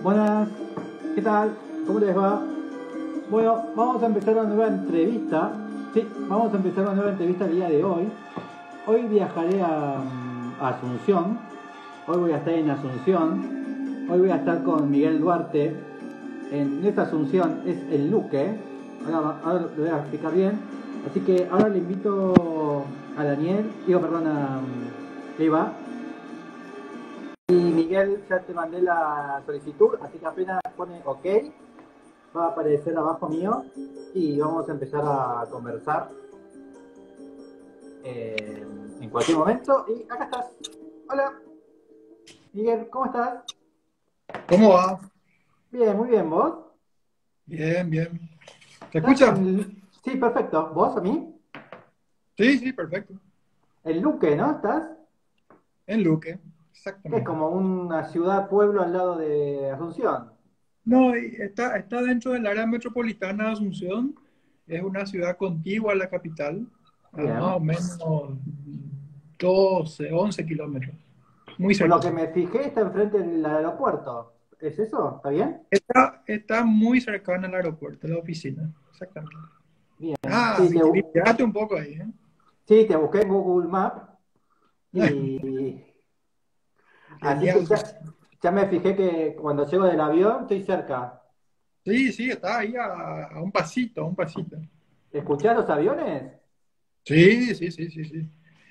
Buenas, ¿qué tal? ¿Cómo les va? Bueno, vamos a empezar una nueva entrevista. Sí, vamos a empezar una nueva entrevista el día de hoy. Hoy viajaré a Asunción. Hoy voy a estar en Asunción. Hoy voy a estar con Miguel Duarte. En esta Asunción es el Luque. Ahora lo voy a explicar bien. Así que ahora le invito a Daniel, a Eva. Y Miguel, ya te mandé la solicitud, así que apenas pone OK, va a aparecer abajo mío y vamos a empezar a conversar en cualquier momento. Y acá estás. Hola, Miguel, ¿cómo estás? ¿Cómo va? Bien, muy bien, ¿vos? Bien, bien. ¿Te ¿Estás escucha? Sí, perfecto. ¿Vos a mí? Sí, sí, perfecto. El Luque, ¿no? ¿Estás? En Luque, Que es exactamente. como una ciudad, pueblo al lado de Asunción. No, y está dentro del área metropolitana de Asunción. Es una ciudad contigua a la capital, a más Bien. o menos 12, 11 kilómetros. Muy Por lo que cerquita. me fijé, está enfrente del aeropuerto. ¿Es eso? ¿Está bien? Está muy cercana al aeropuerto, la oficina. Exactamente. Bien. Ah, Sí, viste un poco ahí, ¿eh? sí, te busqué en Google Maps y así que Genial. ya me fijé que cuando llego del avión estoy cerca. Sí, sí, está ahí a un pasito, a un pasito. ¿Escuchás los aviones? Sí, sí, sí, sí, sí.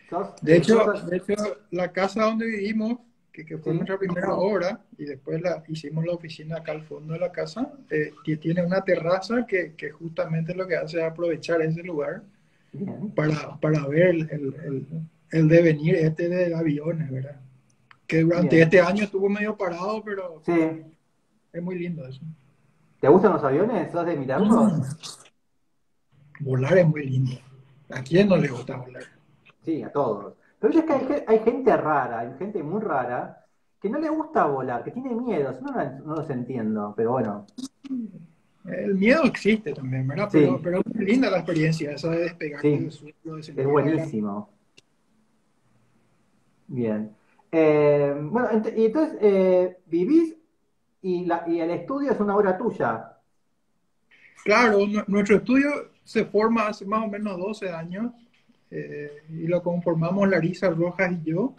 ¿Sos, De sos- hecho, de hecho, la casa donde vivimos, que fue sí? nuestra primera obra, y después hicimos la oficina acá al fondo de la casa, que tiene una terraza que justamente lo que hace es aprovechar ese lugar Bien, para ver el devenir este de aviones, ¿verdad? Que durante bien. este año estuvo medio parado, pero Sí. es muy lindo eso. ¿Te gustan los aviones? ¿Sos de mirarlos? Mm, volar es muy lindo. ¿A quién no le gusta volar? Sí, a todos. Pero es que hay gente rara, hay gente muy rara, que no le gusta volar, que tiene miedo. Yo no los entiendo, pero bueno. El miedo existe también, ¿verdad? Sí, Pero es muy linda la experiencia, esa de despegarte del sí, suelo, de es sentir el aire. buenísimo. Bien. Bueno, y entonces vivís y el estudio es una obra tuya. Claro, nuestro estudio se forma hace más o menos 12 años y lo conformamos Larisa Rojas y yo.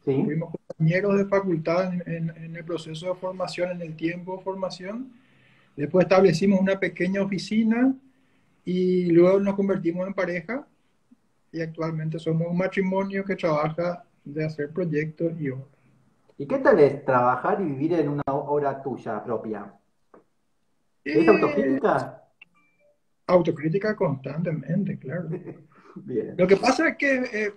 Sí. Fuimos compañeros de facultad en el proceso de formación, en el tiempo de formación. Después establecimos una pequeña oficina y luego nos convertimos en pareja y actualmente somos un matrimonio que trabaja de hacer proyectos y obras. ¿Y qué tal es trabajar y vivir en una obra tuya propia? ¿Es Eh, autocrítica? Autocrítica constantemente, claro. Bien. Lo que pasa es que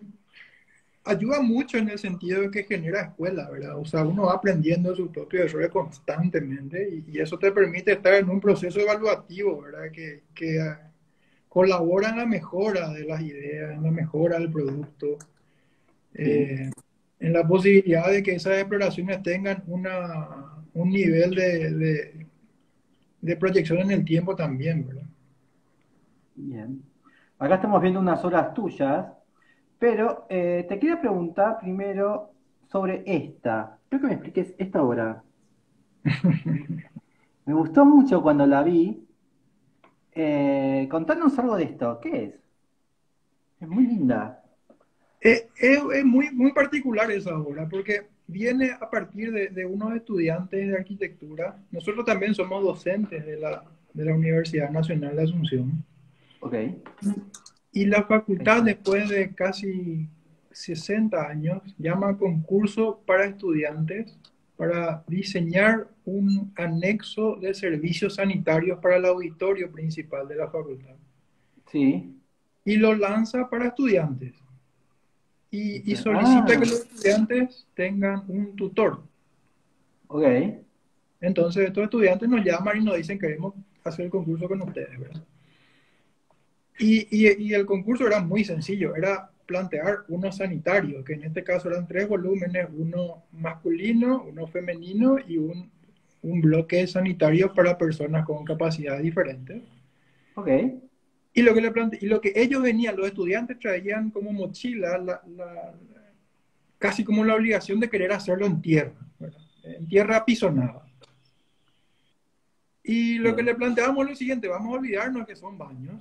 ayuda mucho en el sentido de que genera escuela, ¿verdad? O sea, uno va aprendiendo sus propios errores constantemente y eso te permite estar en un proceso evaluativo, ¿verdad? Que colabora en la mejora de las ideas, en la mejora del producto, Sí. eh, en la posibilidad de que esas exploraciones tengan un nivel de proyección en el tiempo también, ¿verdad? Bien. Acá estamos viendo unas obras tuyas, pero te quería preguntar primero sobre esta. Creo que me expliques esta obra. Me gustó mucho cuando la vi. Contanos algo de esto. ¿Qué es? Es muy linda. Es muy, muy particular esa obra porque viene a partir de unos estudiantes de arquitectura. Nosotros también somos docentes de la Universidad Nacional de Asunción. Ok. Y la facultad, después de casi 60 años, llama a concurso para estudiantes para diseñar un anexo de servicios sanitarios para el auditorio principal de la facultad. Sí. Y lo lanza para estudiantes. Y solicita que Ah, los estudiantes tengan un tutor. ok. Entonces estos estudiantes nos llaman y nos dicen que queremos hacer el concurso con ustedes, ¿verdad? Y el concurso era muy sencillo, era plantear uno sanitario, que en este caso eran tres volúmenes, uno masculino, uno femenino y un bloque sanitario para personas con capacidades diferentes. Ok. Y lo que ellos venían, los estudiantes traían como mochila casi como la obligación de querer hacerlo en tierra, ¿verdad? En tierra apisonada. Y lo que Bien. le planteamos es lo siguiente, vamos a olvidarnos que son baños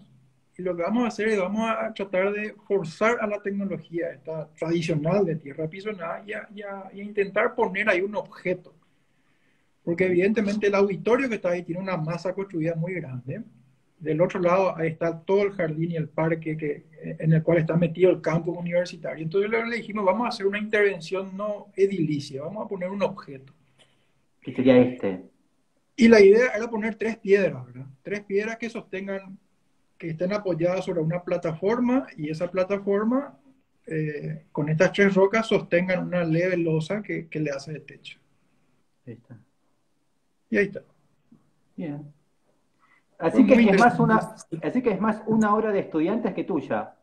y lo que vamos a hacer es vamos a tratar de forzar a la tecnología esta tradicional de tierra apisonada y a intentar poner ahí un objeto. Porque Bien. evidentemente el auditorio que está ahí tiene una masa construida muy grande. Del otro lado ahí está todo el jardín y el parque en el cual está metido el campus universitario. Entonces le dijimos, vamos a hacer una intervención no edilicia, vamos a poner un objeto. ¿Qué sería este? Y la idea era poner tres piedras, ¿verdad? Tres piedras que sostengan, que estén apoyadas sobre una plataforma y esa plataforma, con estas tres rocas, sostengan una leve losa que le hace de techo. Ahí está. Y ahí está. Bien. Fue muy interesante. Así que es más una obra de estudiantes que tuya.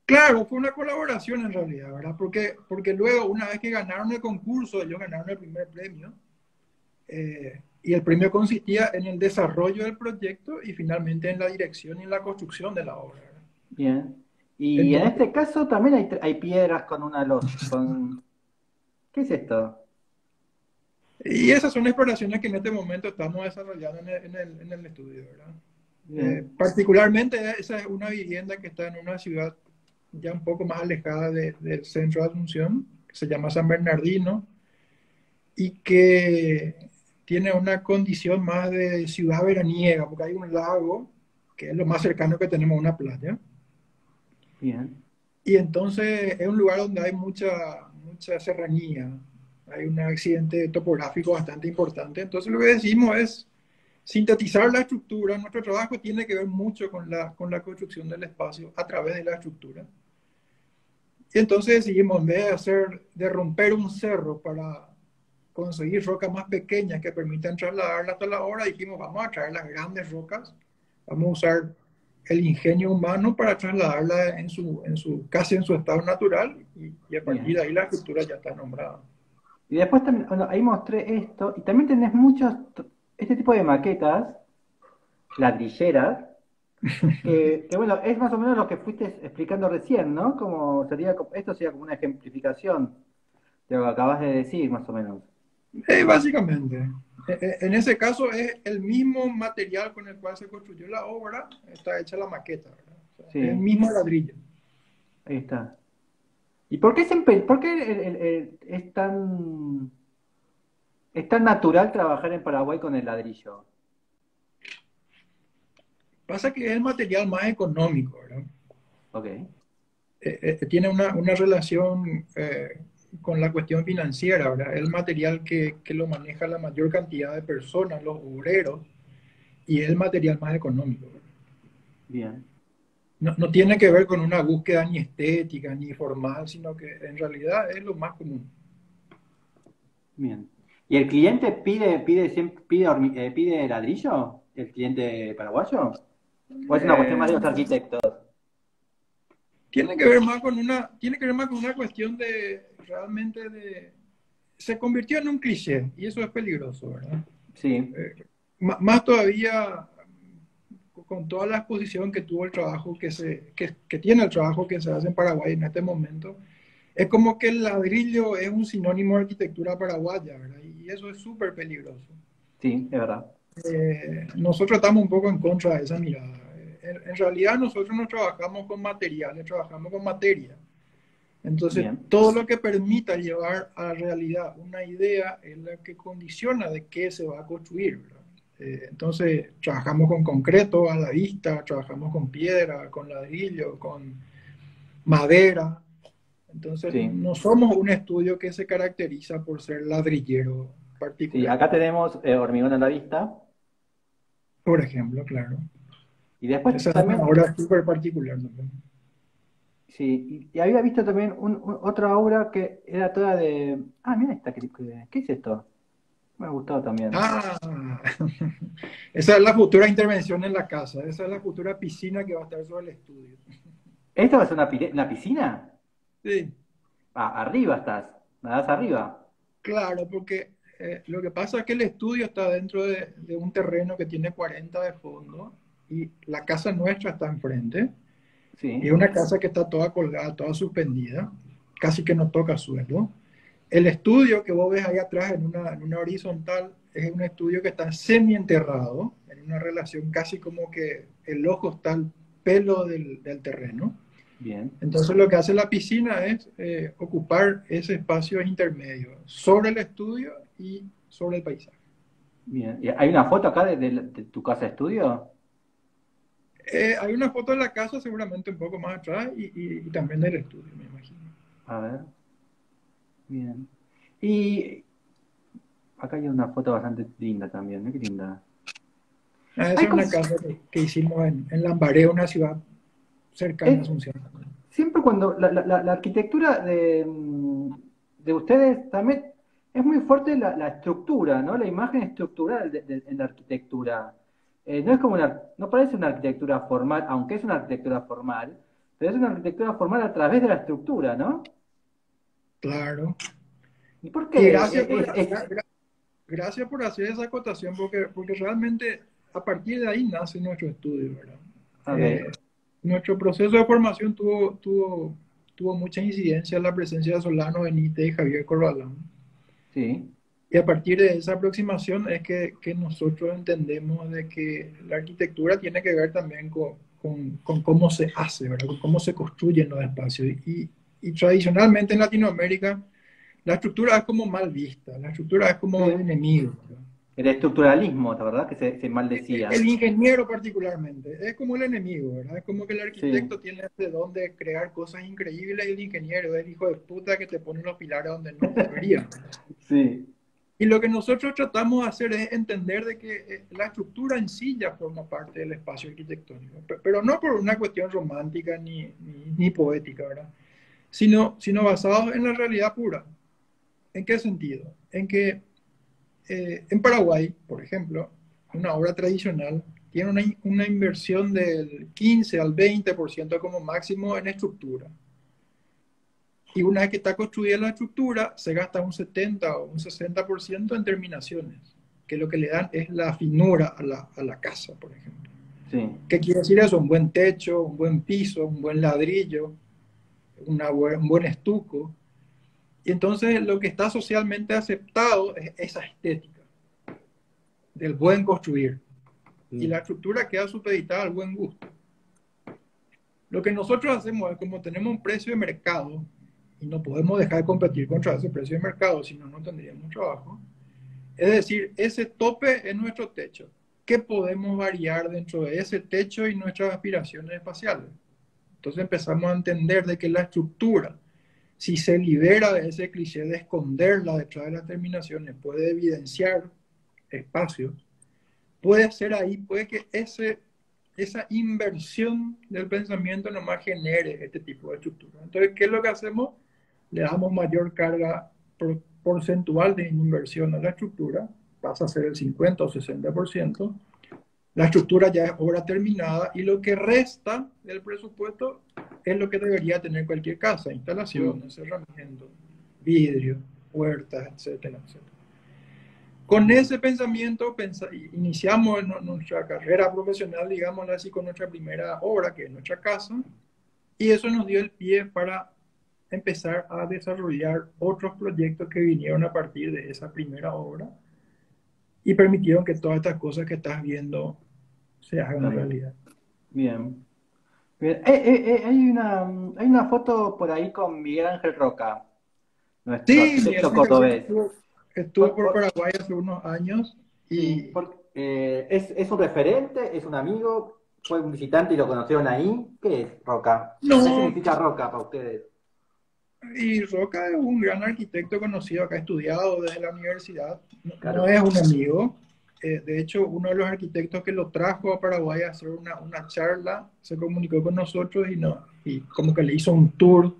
Claro, fue una colaboración en realidad, ¿verdad? Porque luego, una vez que ganaron el concurso, ellos ganaron el primer premio, y el premio consistía en el desarrollo del proyecto y finalmente en la dirección y en la construcción de la obra, ¿verdad? Bien. Y en Entonces, este caso también hay piedras con una luz. ¿Qué es esto? y esas son exploraciones que en este momento estamos desarrollando en el estudio, ¿verdad? Bien. Particularmente esa es una vivienda que está en una ciudad ya un poco más alejada del centro de Asunción, que se llama San Bernardino, y que tiene una condición más de ciudad veraniega, porque hay un lago, que es lo más cercano que tenemos a una playa, Bien. y entonces es un lugar donde hay mucha serranía, hay un accidente topográfico bastante importante, entonces lo que decimos es sintetizar la estructura. Nuestro trabajo tiene que ver mucho con la construcción del espacio a través de la estructura. Y entonces decidimos, en vez de romper un cerro para conseguir rocas más pequeñas que permitan trasladarla hasta la obra, dijimos, vamos a traer las grandes rocas, vamos a usar el ingenio humano para trasladarla casi en su estado natural y a partir Bien. de ahí la estructura ya está nombrada. Y después también, bueno, ahí mostré esto. Y también tenés este tipo de maquetas, ladrilleras, que bueno, es más o menos lo que fuiste explicando recién, ¿no? Esto sería como una ejemplificación de lo que acabas de decir, más o menos. Básicamente, en ese caso es el mismo material con el cual se construyó la obra, está hecha la maqueta, ¿verdad? O sea, es el Sí, mismo ladrillo. ahí está. ¿Y por qué es tan natural trabajar en Paraguay con el ladrillo? Pasa que es el material más económico, ¿verdad? Ok, Tiene una relación con la cuestión financiera, ¿verdad? Es el material que lo maneja la mayor cantidad de personas, los obreros, y es el material más económico, ¿verdad? bien, No tiene que ver con una búsqueda ni estética ni formal, sino que en realidad es lo más común. bien. ¿Y el cliente pide ladrillo? ¿El cliente paraguayo? ¿O es una cuestión más de Eh, los arquitectos? tiene que ver más con una cuestión de realmente se convirtió en un cliché y eso es peligroso, ¿verdad? Sí, Más todavía con toda la exposición que tuvo el trabajo que tiene el trabajo que se hace en Paraguay en este momento, es como que el ladrillo es un sinónimo de arquitectura paraguaya, ¿verdad? Y eso es súper peligroso. sí, es verdad. Nosotros estamos un poco en contra de esa mirada. En realidad nosotros no trabajamos con materiales, trabajamos con materia. Entonces, Bien, todo lo que permita llevar a la realidad una idea es la que condiciona de qué se va a construir, ¿verdad? Entonces, trabajamos con concreto a la vista, trabajamos con piedra, con ladrillo, con madera. Entonces, sí, no somos un estudio que se caracteriza por ser ladrillero sí. Acá particularmente, tenemos hormigón a la vista. por ejemplo, claro. Y después Esa es una también, obra súper particular también. sí, y había visto también otra obra que era toda de... Ah, mira esta, ¿qué es esto? Me ha gustado también. Ah, esa es la futura intervención en la casa, esa es la futura piscina que va a estar sobre el estudio. ¿Esto va a ser una piscina? Sí, Ah, arriba estás, nadás arriba. claro, porque lo que pasa es que el estudio está dentro de un terreno que tiene 40 de fondo y la casa nuestra está enfrente. Y es Sí, una casa que está toda colgada, toda suspendida, casi que no toca suelo. El estudio que vos ves ahí atrás en una horizontal es un estudio que está semienterrado, en una relación casi como que el ojo está al pelo del terreno. Bien, Entonces lo que hace la piscina es ocupar ese espacio intermedio sobre el estudio y sobre el paisaje. bien. ¿Y hay una foto acá de tu casa de estudio? Hay una foto de la casa seguramente un poco más atrás y también del estudio, me imagino. A ver, bien. Y acá hay una foto bastante linda también, ¿no? Qué linda. Esa Hay es una cosas, casa que hicimos en Lambaré, una ciudad cercana a es, Asunción. siempre cuando la arquitectura de ustedes también es muy fuerte la estructura, ¿no? La imagen estructural en la arquitectura. No es como no parece una arquitectura formal, aunque es una arquitectura formal, pero es una arquitectura formal a través de la estructura, ¿no? Claro. ¿Y por Y qué? gracias por hacer esa acotación, porque realmente a partir de ahí nace nuestro estudio, ¿verdad? Ok, Nuestro proceso de formación tuvo mucha incidencia en la presencia de Solano Benítez y Javier Corbalán. sí, Y a partir de esa aproximación es que nosotros entendemos de que la arquitectura tiene que ver también con cómo se hace, ¿verdad? Con cómo se construyen los espacios. Y tradicionalmente en Latinoamérica la estructura es como mal vista, la estructura es como el sí. enemigo, ¿verdad? El estructuralismo, ¿la verdad? Que se maldecía. El ingeniero particularmente, es como el enemigo, ¿verdad? Es como que el Sí, arquitecto tiene este don de crear cosas increíbles y el ingeniero es el hijo de puta que te pone los pilares donde no deberían. sí, Y lo que nosotros tratamos de hacer es entender de que la estructura en sí ya forma parte del espacio arquitectónico, pero no por una cuestión romántica ni poética, ¿verdad? Sino basados en la realidad pura. ¿En qué sentido? En que en Paraguay, por ejemplo, una obra tradicional tiene una inversión del 15 al 20% como máximo en estructura. Y una vez que está construida la estructura, se gasta un 70 o un 60% en terminaciones, que lo que le dan es la finura a la casa, por ejemplo. sí. ¿Qué quiere decir eso? Un buen techo, un buen piso, un buen ladrillo, un buen estuco. Y entonces lo que está socialmente aceptado es esa estética del buen construir. Y la estructura queda supeditada al buen gusto. Lo que nosotros hacemos es, como tenemos un precio de mercado y no podemos dejar de competir contra ese precio de mercado, si no, no tendríamos trabajo. Es decir, ese tope es nuestro techo. ¿Qué podemos variar dentro de ese techo y nuestras aspiraciones espaciales? Entonces empezamos a entender de que la estructura, si se libera de ese cliché de esconderla detrás de las terminaciones, puede evidenciar espacios. Puede ser ahí, puede que esa inversión del pensamiento nomás genere este tipo de estructura. Entonces, ¿qué es lo que hacemos? Le damos mayor carga porcentual de inversión a la estructura, pasa a ser el 50 o 60%. La estructura ya es obra terminada y lo que resta del presupuesto es lo que debería tener cualquier casa: instalaciones, cerramientos, vidrio, puertas, etcétera, etcétera. Con ese pensamiento iniciamos nuestra carrera profesional, digámoslo así, con nuestra primera obra, que es nuestra casa, y eso nos dio el pie para empezar a desarrollar otros proyectos que vinieron a partir de esa primera obra y permitieron que todas estas cosas que estás viendo se hagan Claro. realidad. Bien. Bien. Hay una foto por ahí con Miguel Ángel Roca, nuestro Sí, Miguel arquitecto Ángel Roca cordobés. estuvo Por- por por- Paraguay hace unos años sí, y, es un referente, es un amigo, fue un visitante y lo conocieron ahí. ¿Qué es Roca? ¿Qué no, significa Roca para ustedes? y Roca es un gran arquitecto conocido, acá, estudiado desde la universidad. No, no Claro. es un amigo. De hecho, uno de los arquitectos que lo trajo a Paraguay a hacer una charla se comunicó con nosotros y como que le hizo un tour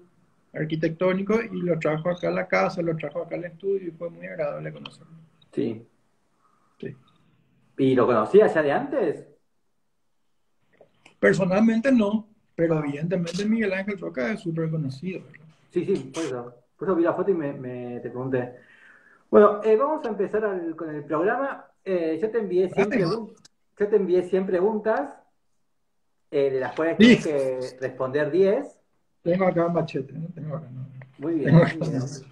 arquitectónico y lo trajo acá a la casa, lo trajo acá al estudio y fue muy agradable conocerlo. Sí. Sí. ¿Y lo conocía ya de antes? Personalmente no, pero Ah, evidentemente Miguel Ángel Roca es súper conocido, ¿verdad? sí, sí, por eso. Por eso vi la foto y te pregunté. Bueno, vamos a empezar con el programa. Dale. Yo te envié 100 preguntas, de las cuales tenés Sí, que responder 10. tengo acá un machete, ¿no? Tengo acá, no. Muy Tengo bien, acá muy un bien. machete.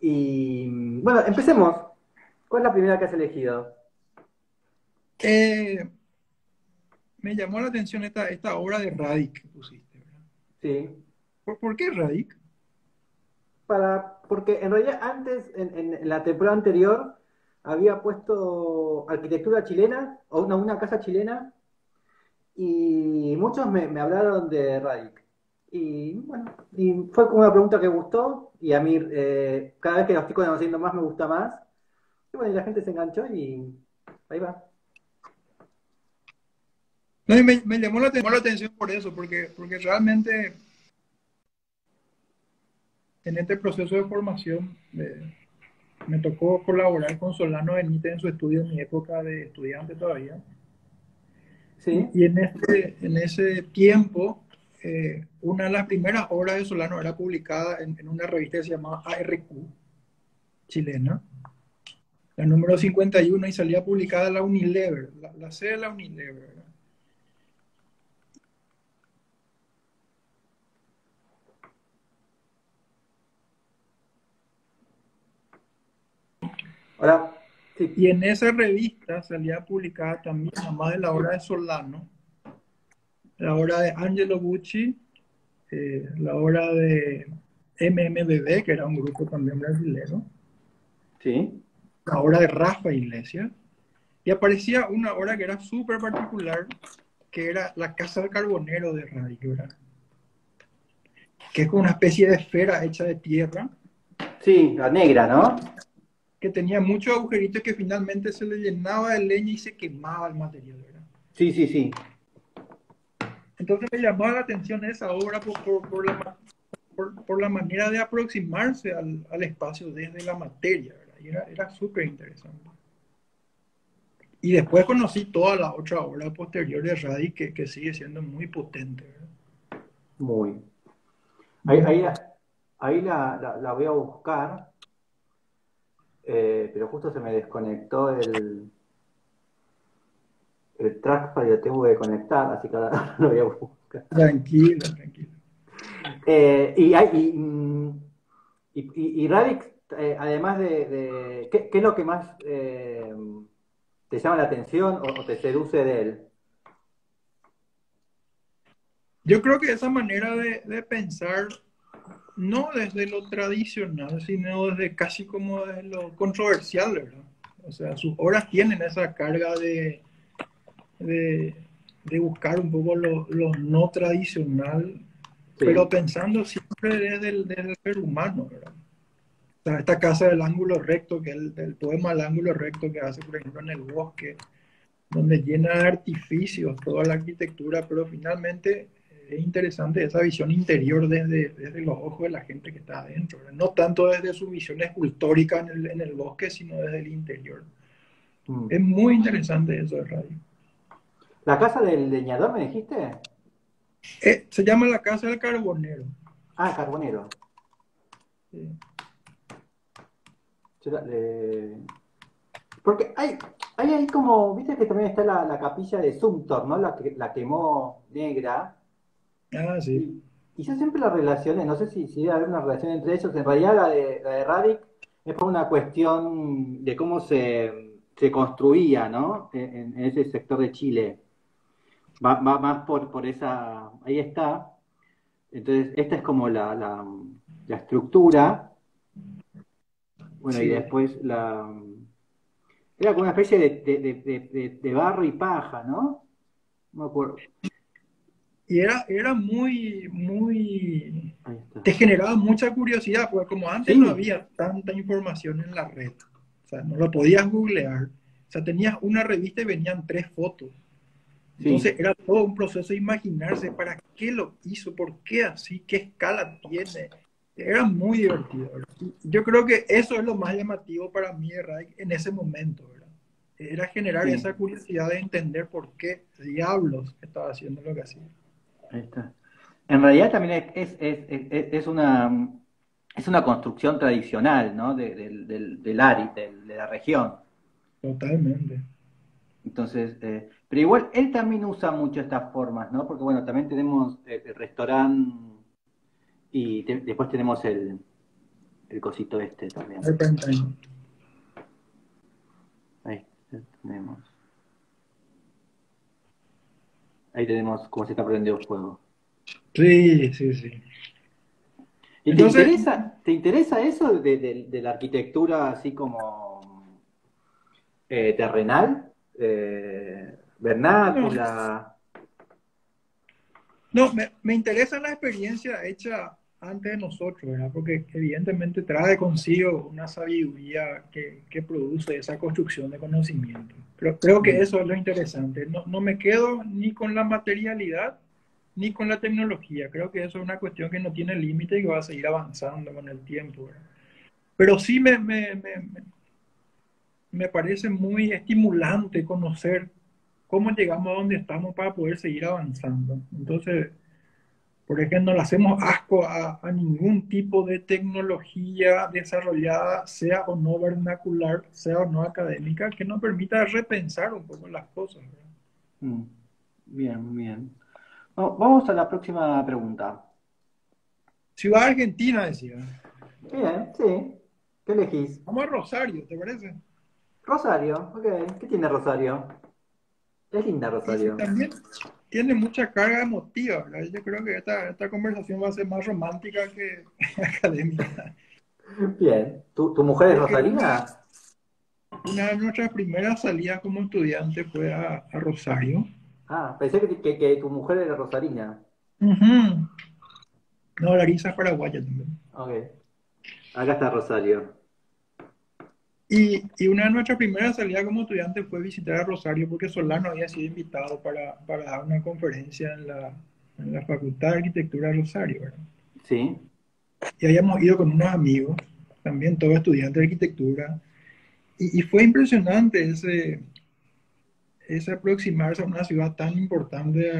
Y bueno, empecemos. ¿Cuál es la primera que has elegido? Eh, Me llamó la atención esta obra de Radic que pusiste, ¿verdad? Sí. ¿Por qué Radic? Porque en realidad antes, en la temporada anterior, había puesto arquitectura chilena, o una casa chilena, y muchos me hablaron de Radic. Y bueno, y fue como una pregunta que gustó, y a mí cada vez que lo estoy conociendo más me gusta más. Y bueno, y la gente se enganchó y ahí va. No, y me llamó la atención por eso, porque realmente en este proceso de formación me tocó colaborar con Solano Benítez en su estudio en mi época de estudiante todavía. Sí, Y en ese tiempo, una de las primeras obras de Solano era publicada en una revista que se llamaba ARQ, chilena, la número 51, y salía publicada la Unilever, la sede de la Unilever, ¿verdad? ahora, sí, Y en esa revista salía publicada también, además de la obra de Solano, la obra de Angelo Bucci, la obra de MMBB, que era un grupo también brasileño, sí. la obra de Rafa Iglesias, y aparecía una obra que era súper particular, que era la Casa del Carbonero de Radicura, que es como una especie de esfera hecha de tierra, Sí, la negra, ¿no? que tenía muchos agujeritos que finalmente se le llenaba de leña y se quemaba el material, ¿verdad? Sí, sí, sí. Entonces me llamaba la atención esa obra por la manera de aproximarse al espacio desde la materia, ¿verdad? Y era súper interesante. Y después conocí toda la otra obra posterior de Radi que sigue siendo muy potente, ¿verdad? Muy. Ahí, Muy ahí, potente. la, ahí la voy a buscar, pero justo se me desconectó el trackpad y lo tengo que conectar, así que ahora lo voy a buscar. Tranquilo, tranquilo. Y Radix, además ¿qué es lo que más te llama la atención o te seduce de él? Yo creo que esa manera de pensar, no desde lo tradicional, sino desde casi como desde lo controversial, ¿verdad? O sea, sus obras tienen esa carga de, de buscar un poco lo no tradicional, pero Sí, pensando siempre desde el ser humano, ¿verdad? O sea, esta casa del ángulo recto, que es el poema del ángulo recto que hace, por ejemplo, en el bosque, donde llena de artificios toda la arquitectura, pero finalmente es interesante esa visión interior desde los ojos de la gente que está adentro, ¿verdad? No tanto desde su visión escultórica en el bosque, sino desde el interior. mm. Es muy interesante eso de radio. ¿La casa del leñador me dijiste? Se llama La Casa del Carbonero. Ah, Carbonero. Sí. Porque hay ahí como, viste que también está la capilla de Sumter, ¿no? La quemó negra. Ah, sí. Y yo siempre la relacioné, no sé si debe haber una relación entre ellos. En realidad la de Radic es por una cuestión de cómo se construía, ¿no? En ese sector de Chile. Va más por esa. Ahí está. Entonces, esta es como la estructura. Bueno, y Sí. después era como una especie de barro y paja, ¿no? No me acuerdo. Y era muy, muy, Ahí está. te generaba mucha curiosidad, porque como antes no Sí, había tanta información en la red, o sea, no lo podías googlear, o sea, tenías una revista y venían 3 fotos. Entonces sí, era todo un proceso de imaginarse para qué lo hizo, por qué así, qué escala tiene. Era muy divertido, ¿verdad? Y yo creo que eso es lo más llamativo para mí de Rai en ese momento, ¿verdad? Era generar esa sí. curiosidad de entender por qué diablos estaba haciendo lo que hacía. Ahí está. En realidad también es una construcción tradicional, ¿no? Del área, de la región. Totalmente. Entonces, pero igual él también usa mucho estas formas, ¿no? Porque bueno, también tenemos el restaurante y después tenemos el cosito este también. Serpentine. Tenemos. Ahí tenemos cómo se está prendiendo el fuego. Sí, sí, sí. ¿Y Entonces, te interesa eso de la arquitectura así como terrenal? no, Vernácula. no, me interesa la experiencia hecha antes de nosotros, ¿verdad? Porque evidentemente trae consigo una sabiduría que produce esa construcción de conocimiento. Creo que Mm, eso es lo interesante. No, no me quedo ni con la materialidad ni con la tecnología. Creo que eso es una cuestión que no tiene límite y que va a seguir avanzando con el tiempo, ¿verdad? Pero sí me parece muy estimulante conocer cómo llegamos a donde estamos para poder seguir avanzando. Entonces, por ejemplo, no le hacemos asco a ningún tipo de tecnología desarrollada, sea o no vernacular, sea o no académica, que nos permita repensar un poco las cosas, ¿verdad? mm. Bien, bien. Vamos a la próxima pregunta. Ciudad Argentina, decía. Bien, sí. ¿Qué elegís? Vamos a Rosario, ¿te parece? Rosario, ok. ¿Qué tiene Rosario? Es linda Y Rosario. también tiene mucha carga emotiva, ¿verdad? Yo creo que esta conversación va a ser más romántica que académica. Bien. ¿Tu mujer es Porque rosarina? una de nuestras primeras salidas como estudiante fue a Rosario. Ah, pensé que tu mujer era rosarina. Ujú. No, Larisa es paraguaya también. Ok. Acá está Rosario. Y una de nuestras primeras salidas como estudiante fue visitar a Rosario porque Solano había sido invitado para dar una conferencia en la Facultad de Arquitectura de Rosario, ¿verdad? Sí. Y habíamos ido con unos amigos, también todos estudiantes de arquitectura, y fue impresionante ese aproximarse a una ciudad tan importante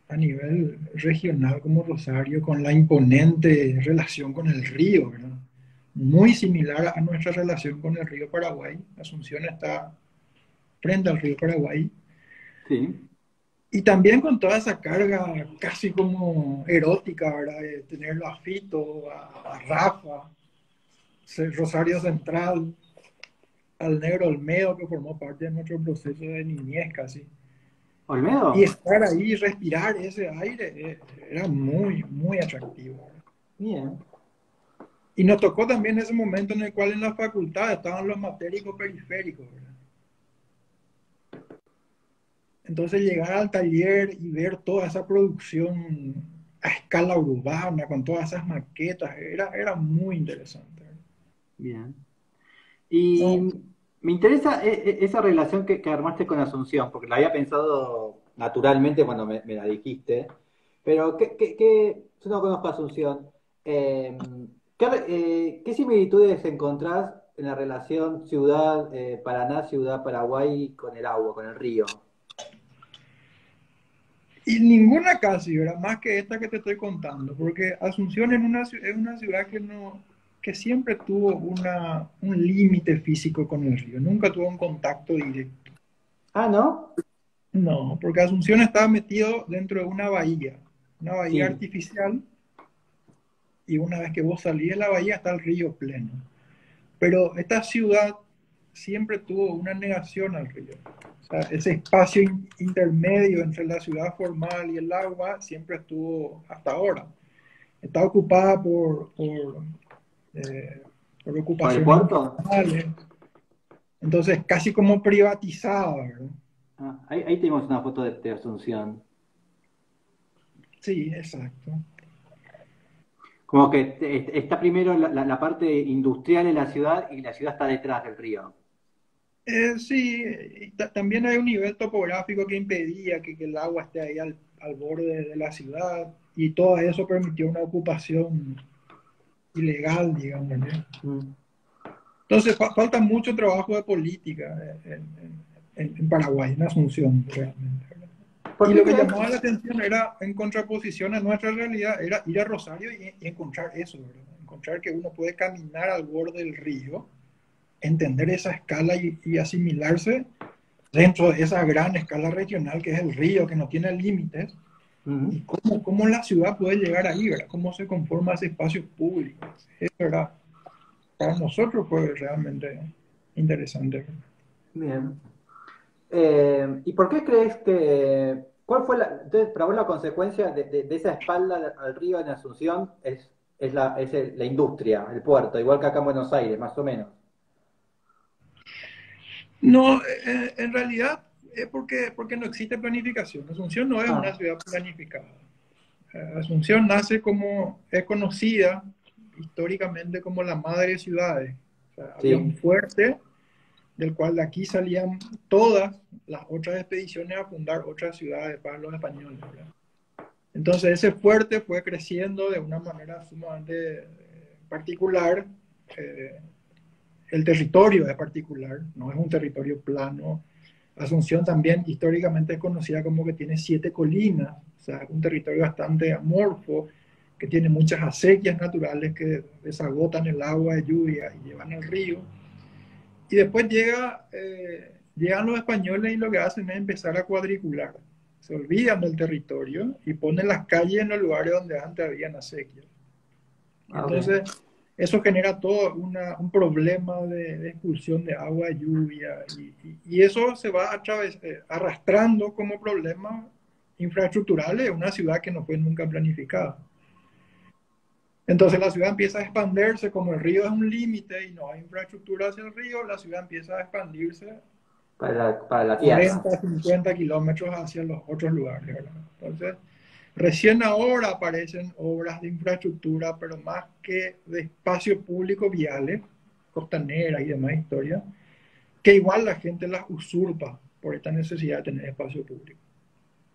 a nivel regional como Rosario, con la imponente relación con el río, ¿verdad? Muy similar a nuestra relación con el río Paraguay. Asunción está frente al río Paraguay. Sí. Y también con toda esa carga casi como erótica, ¿verdad? De tenerlo a Fito, a Rafa, Rosario Central, al negro Olmedo, que formó parte de nuestro proceso de niñez casi. Y ¿Olmedo? estar ahí y respirar ese aire era muy, muy atractivo. Bien. Y nos tocó también ese momento en el cual en la facultad estaban los matéricos periféricos, ¿verdad? Entonces llegar al taller y ver toda esa producción a escala urbana, con todas esas maquetas, era muy interesante, ¿verdad? Bien. Y No, me interesa esa relación que armaste con Asunción, porque la había pensado naturalmente cuando me la dijiste, pero yo no conozco Asunción. ¿Qué similitudes encontrás en la relación ciudad Paraná, ciudad Paraguay con el agua, con el río? y ninguna casi, ¿verdad? Más que esta que te estoy contando, porque Asunción es una ciudad que no, que siempre tuvo un límite físico con el río, nunca tuvo un contacto directo. Ah, ¿no? No, porque Asunción estaba metido dentro de una bahía Sí. artificial, y una vez que vos salís de la bahía está el río pleno. Pero esta ciudad siempre tuvo una negación al río. O sea, ese espacio intermedio entre la ciudad formal y el agua siempre estuvo hasta ahora. Está ocupada eh, por ¿Por el ocupaciones puerto? informales. Entonces, casi como privatizada, ¿verdad? Ah, ahí tenemos una foto de Asunción. Sí, exacto. Como que está primero la parte industrial de la ciudad y la ciudad está detrás del río. Sí, y también hay un nivel topográfico que impedía que el agua esté ahí al borde de la ciudad y todo eso permitió una ocupación ilegal, digamos, ¿no? Mm. Entonces falta mucho trabajo de política en Paraguay, en Asunción, realmente, ¿verdad? ¿Por Y qué lo que crees? llamaba la atención era, en contraposición a nuestra realidad, era ir a Rosario y encontrar eso, ¿verdad? Encontrar que uno puede caminar al borde del río, entender esa escala y asimilarse dentro de esa gran escala regional que es el río, que no tiene límites, y Mm. cómo la ciudad puede llegar ahí, ¿verdad? Cómo se conforma ese espacio público. Eso era, para nosotros fue realmente interesante, ¿verdad? Bien. ¿Y por qué crees cuál fue entonces, para vos la consecuencia de esa espalda al río en Asunción la industria, el puerto, igual que acá en Buenos Aires, más o menos? No, en realidad es porque no existe planificación. Asunción no es una Ah, ciudad planificada. Asunción nace como, es conocida históricamente como la madre de ciudades. O sea, había un sí, fuerte del cual de aquí salían todas las otras expediciones a fundar otras ciudades para los españoles, ¿verdad? Entonces ese fuerte fue creciendo de una manera sumamente particular. Eh, el territorio es particular, no es un territorio plano. Asunción también históricamente es conocida como que tiene 7 colinas, o sea, es un territorio bastante amorfo, que tiene muchas acequias naturales que desagotan el agua de lluvia y llevan al río. Y después llegan los españoles y lo que hacen es empezar a cuadricular. Se olvidan del territorio y ponen las calles en los lugares donde antes habían acequias. ah, ok. Entonces, eso genera todo un problema de expulsión de agua, lluvia, y eso se va arrastrando como problemas infraestructurales en una ciudad que no fue nunca planificada. Entonces la ciudad empieza a expandirse, como el río es un límite y no hay infraestructura hacia el río, la ciudad empieza a expandirse Para la tierra. 40, 50 kilómetros hacia los otros lugares, ¿verdad? Entonces, recién ahora aparecen obras de infraestructura, pero más que de espacio público viales, costaneras y demás historias, que igual la gente las usurpa por esta necesidad de tener espacio público.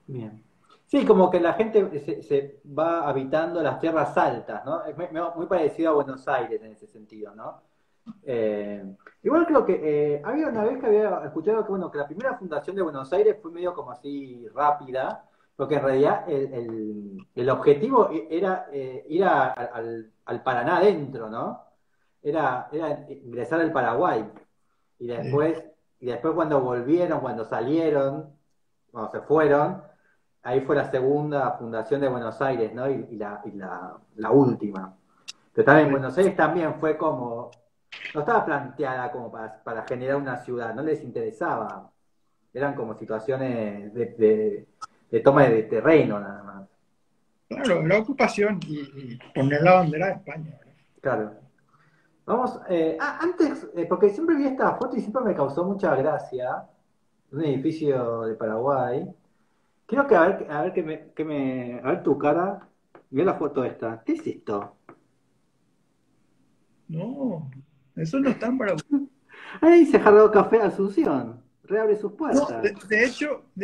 Bien. Sí, como que la gente se va habitando las tierras altas, ¿no? Es muy parecido a Buenos Aires en ese sentido, ¿no? Eh, Igual creo que había una vez que había escuchado que, bueno, que la primera fundación de Buenos Aires fue medio como así rápida, porque en realidad el objetivo era ir al Paraná adentro, ¿no? Era ingresar al Paraguay. Y Eh, después, y después cuando volvieron, cuando salieron, cuando se fueron, ahí fue la segunda fundación de Buenos Aires, ¿no? La última. Pero también eh, Buenos Aires también fue como, no estaba planteada como para generar una ciudad, no les interesaba. Eran como situaciones de toma de terreno nada más. claro, la ocupación y poner la bandera de España, ¿verdad? Claro. Vamos, antes, porque siempre vi esta foto y siempre me causó mucha gracia, un edificio de Paraguay. Quiero que a ver a ver tu cara, mira la foto esta. ¿Qué es esto? No, eso no está en Paraguay. Ahí dice Jarro Café Asunción. Reabre sus No, puertas. de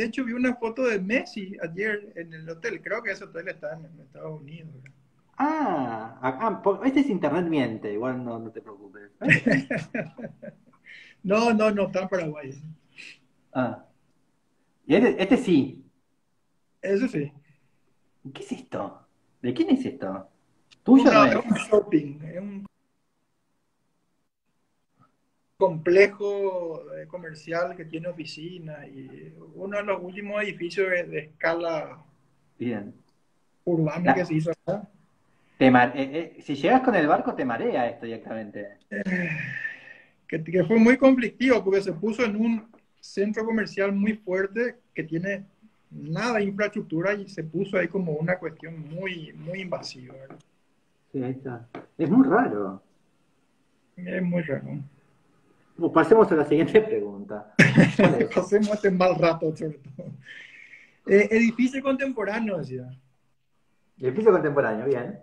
hecho vi una foto de Messi ayer en el hotel. Creo que ese hotel está en Estados Unidos, ¿verdad? Este es internet miente, igual no te preocupes. ¿Eh? No, no, no está en Paraguay. Ah, y este sí. Eso sí. ¿Qué es esto? ¿De quién es esto? Tuyo no Es es. un shopping, es un complejo comercial que tiene oficinas y uno de los últimos edificios de escala Bien. urbana que La- se hizo acá. si llegas con el barco te marea esto directamente. Que fue muy conflictivo porque se puso en un centro comercial muy fuerte que tiene nada de infraestructura y se puso ahí como una cuestión muy, muy invasiva, ¿verdad? Sí, ahí está. Es muy raro. Es muy raro. Bueno, pasemos a la siguiente pregunta. ¿Cuál es? Pasemos este mal rato, sobre todo. Edificio contemporáneo, decía. El piso contemporáneo, bien.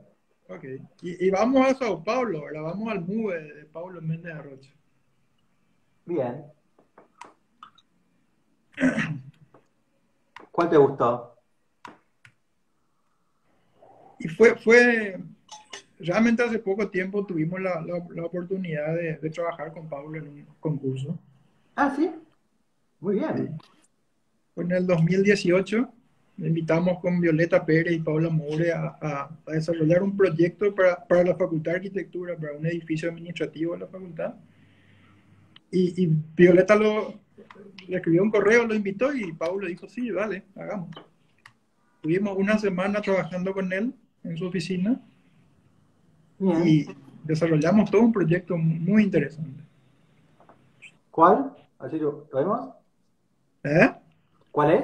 Ok. Y vamos a Sao Paulo, ¿verdad? Vamos al MUBE de Paulo Méndez Arrocha. Bien. ¿Cuál te gustó? Y realmente hace poco tiempo tuvimos la oportunidad de trabajar con Paulo en un concurso. Ah, sí. Muy Sí. bien. Fue en el 2018. Invitamos con Violeta Pérez y Paula Moure a desarrollar un proyecto para la Facultad de Arquitectura, para un edificio administrativo de la facultad. Y Violeta le escribió un correo, lo invitó y Paula dijo, sí, vale, hagamos. Tuvimos una semana trabajando con él en su oficina Bien. y desarrollamos todo un proyecto muy interesante. ¿Cuál? Así lo vemos. ¿Eh? ¿Cuál es?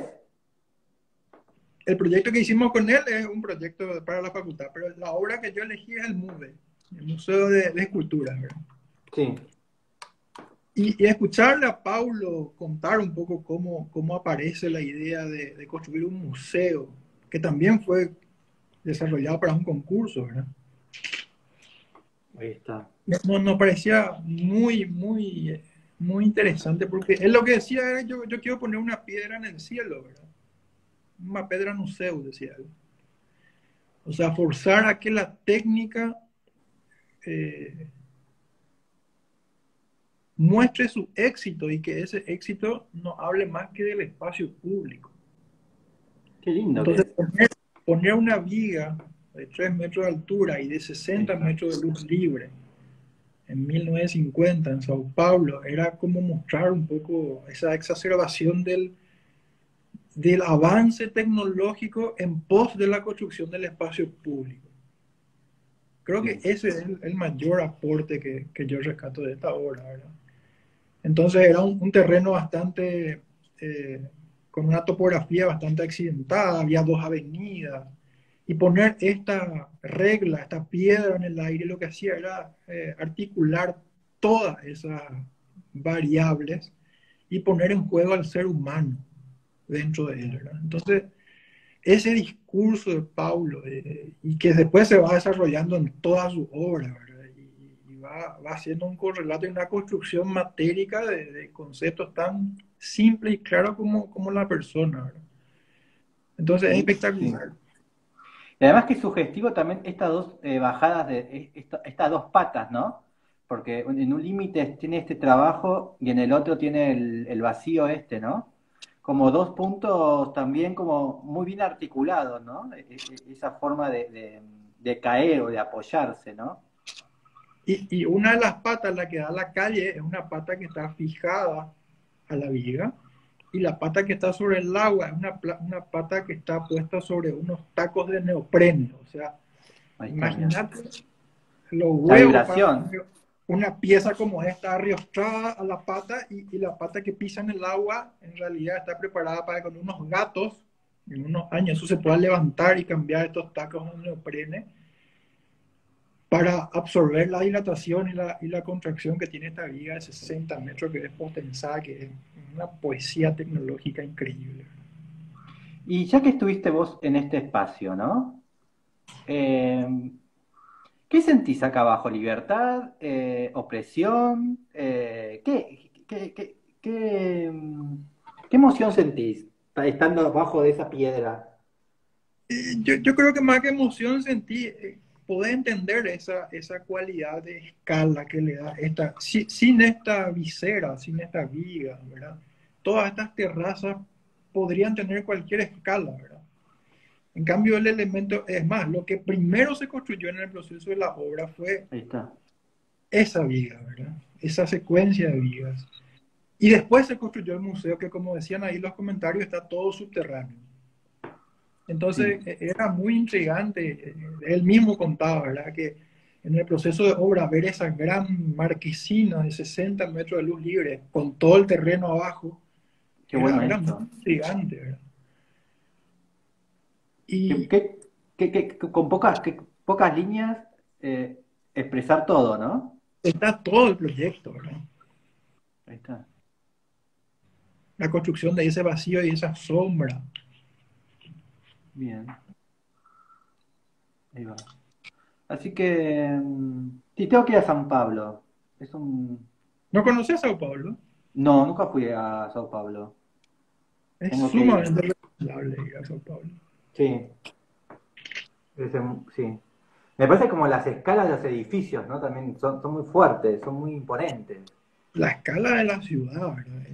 El proyecto que hicimos con él es un proyecto para la facultad, pero la obra que yo elegí es el MUDE, el Museo de Esculturas, ¿verdad? Sí. Y escucharle a Paulo contar un poco cómo aparece la idea de construir un museo, que también fue desarrollado para un concurso, ¿verdad? Ahí está. Nos parecía muy interesante, porque él lo que decía era, yo quiero poner una piedra en el cielo, ¿verdad? Una piedra no sé, decía él. O sea, forzar a que la técnica eh, muestre su éxito y que ese éxito no hable más que del espacio público. Qué lindo que Entonces, es. poner una viga de 3 metros de altura y de Ahí 60 está. metros de luz libre en 1950 en Sao Paulo era como mostrar un poco esa exacerbación del avance tecnológico en pos de la construcción del espacio público. Creo que Sí. ese es el mayor aporte que yo rescato de esta obra, ¿verdad? Entonces era un terreno bastante, con una topografía bastante accidentada, había dos avenidas, y poner esta regla, esta piedra en el aire, lo que hacía era articular todas esas variables y poner en juego al ser humano dentro de él, ¿verdad? Entonces, ese discurso de Paulo, y que después se va desarrollando en toda su obra, ¿verdad? Y va haciendo un correlato y una construcción matérica de conceptos tan simples y claros como la persona, ¿verdad? Entonces es Sí. espectacular. Y además que es sugestivo también estas dos bajadas estas dos patas, ¿no? Porque en un límite tiene este trabajo y en el otro tiene el vacío este, ¿no? Como dos puntos también como muy bien articulados, ¿no? Esa forma de caer o de apoyarse, ¿no? Y una de las patas, la que da a la calle, es una pata que está fijada a la viga, y la pata que está sobre el agua es una pata que está puesta sobre unos tacos de neopreno. O sea, Ahí está, mira. imagínate los La huevos para vibración. poner una pieza como esta arrastrada a la pata, y la pata que pisa en el agua en realidad está preparada para que con unos gatos, en unos años, eso se pueda levantar y cambiar estos tacos de neoprene para absorber la dilatación y la contracción que tiene esta viga de 60 metros, que es potenzada, que es una poesía tecnológica increíble. Y ya que estuviste vos en este espacio, ¿no? ¿Qué sentís acá abajo? ¿Libertad? ¿Opresión? ¿Qué emoción sentís estando abajo de esa piedra? Yo creo que más que emoción sentí, poder entender esa cualidad de escala que le da sin esta visera, sin esta viga, ¿verdad? Todas estas terrazas podrían tener cualquier escala, ¿verdad? En cambio, el elemento, es más, lo que primero se construyó en el proceso de la obra fue Ahí está. esa viga, ¿verdad? Esa secuencia de vigas. Y después se construyó el museo, que como decían ahí los comentarios, está todo subterráneo. Sí. Entonces era muy intrigante, él mismo contaba, ¿verdad? Que en el proceso de obra ver esa gran marquesina de 60 metros de luz libre con todo el terreno abajo, Qué bueno era muy esto. intrigante, ¿verdad? Que, Y que- que con pocas líneas expresar todo, ¿no? está todo el proyecto, ¿verdad? Ahí está. La construcción de ese vacío y esa sombra. Bien. Ahí va. Así que sí, tengo que ir a San Pablo. Es un... ¿No conoces Sao Paulo? No, nunca fui a Sao Paulo. Es Tengo que ir. sumamente recomendable ir a Sao Paulo. Sí, sí. Me parece como las escalas de los edificios, ¿no? También son muy fuertes, son muy imponentes. La escala de la ciudad, ¿verdad?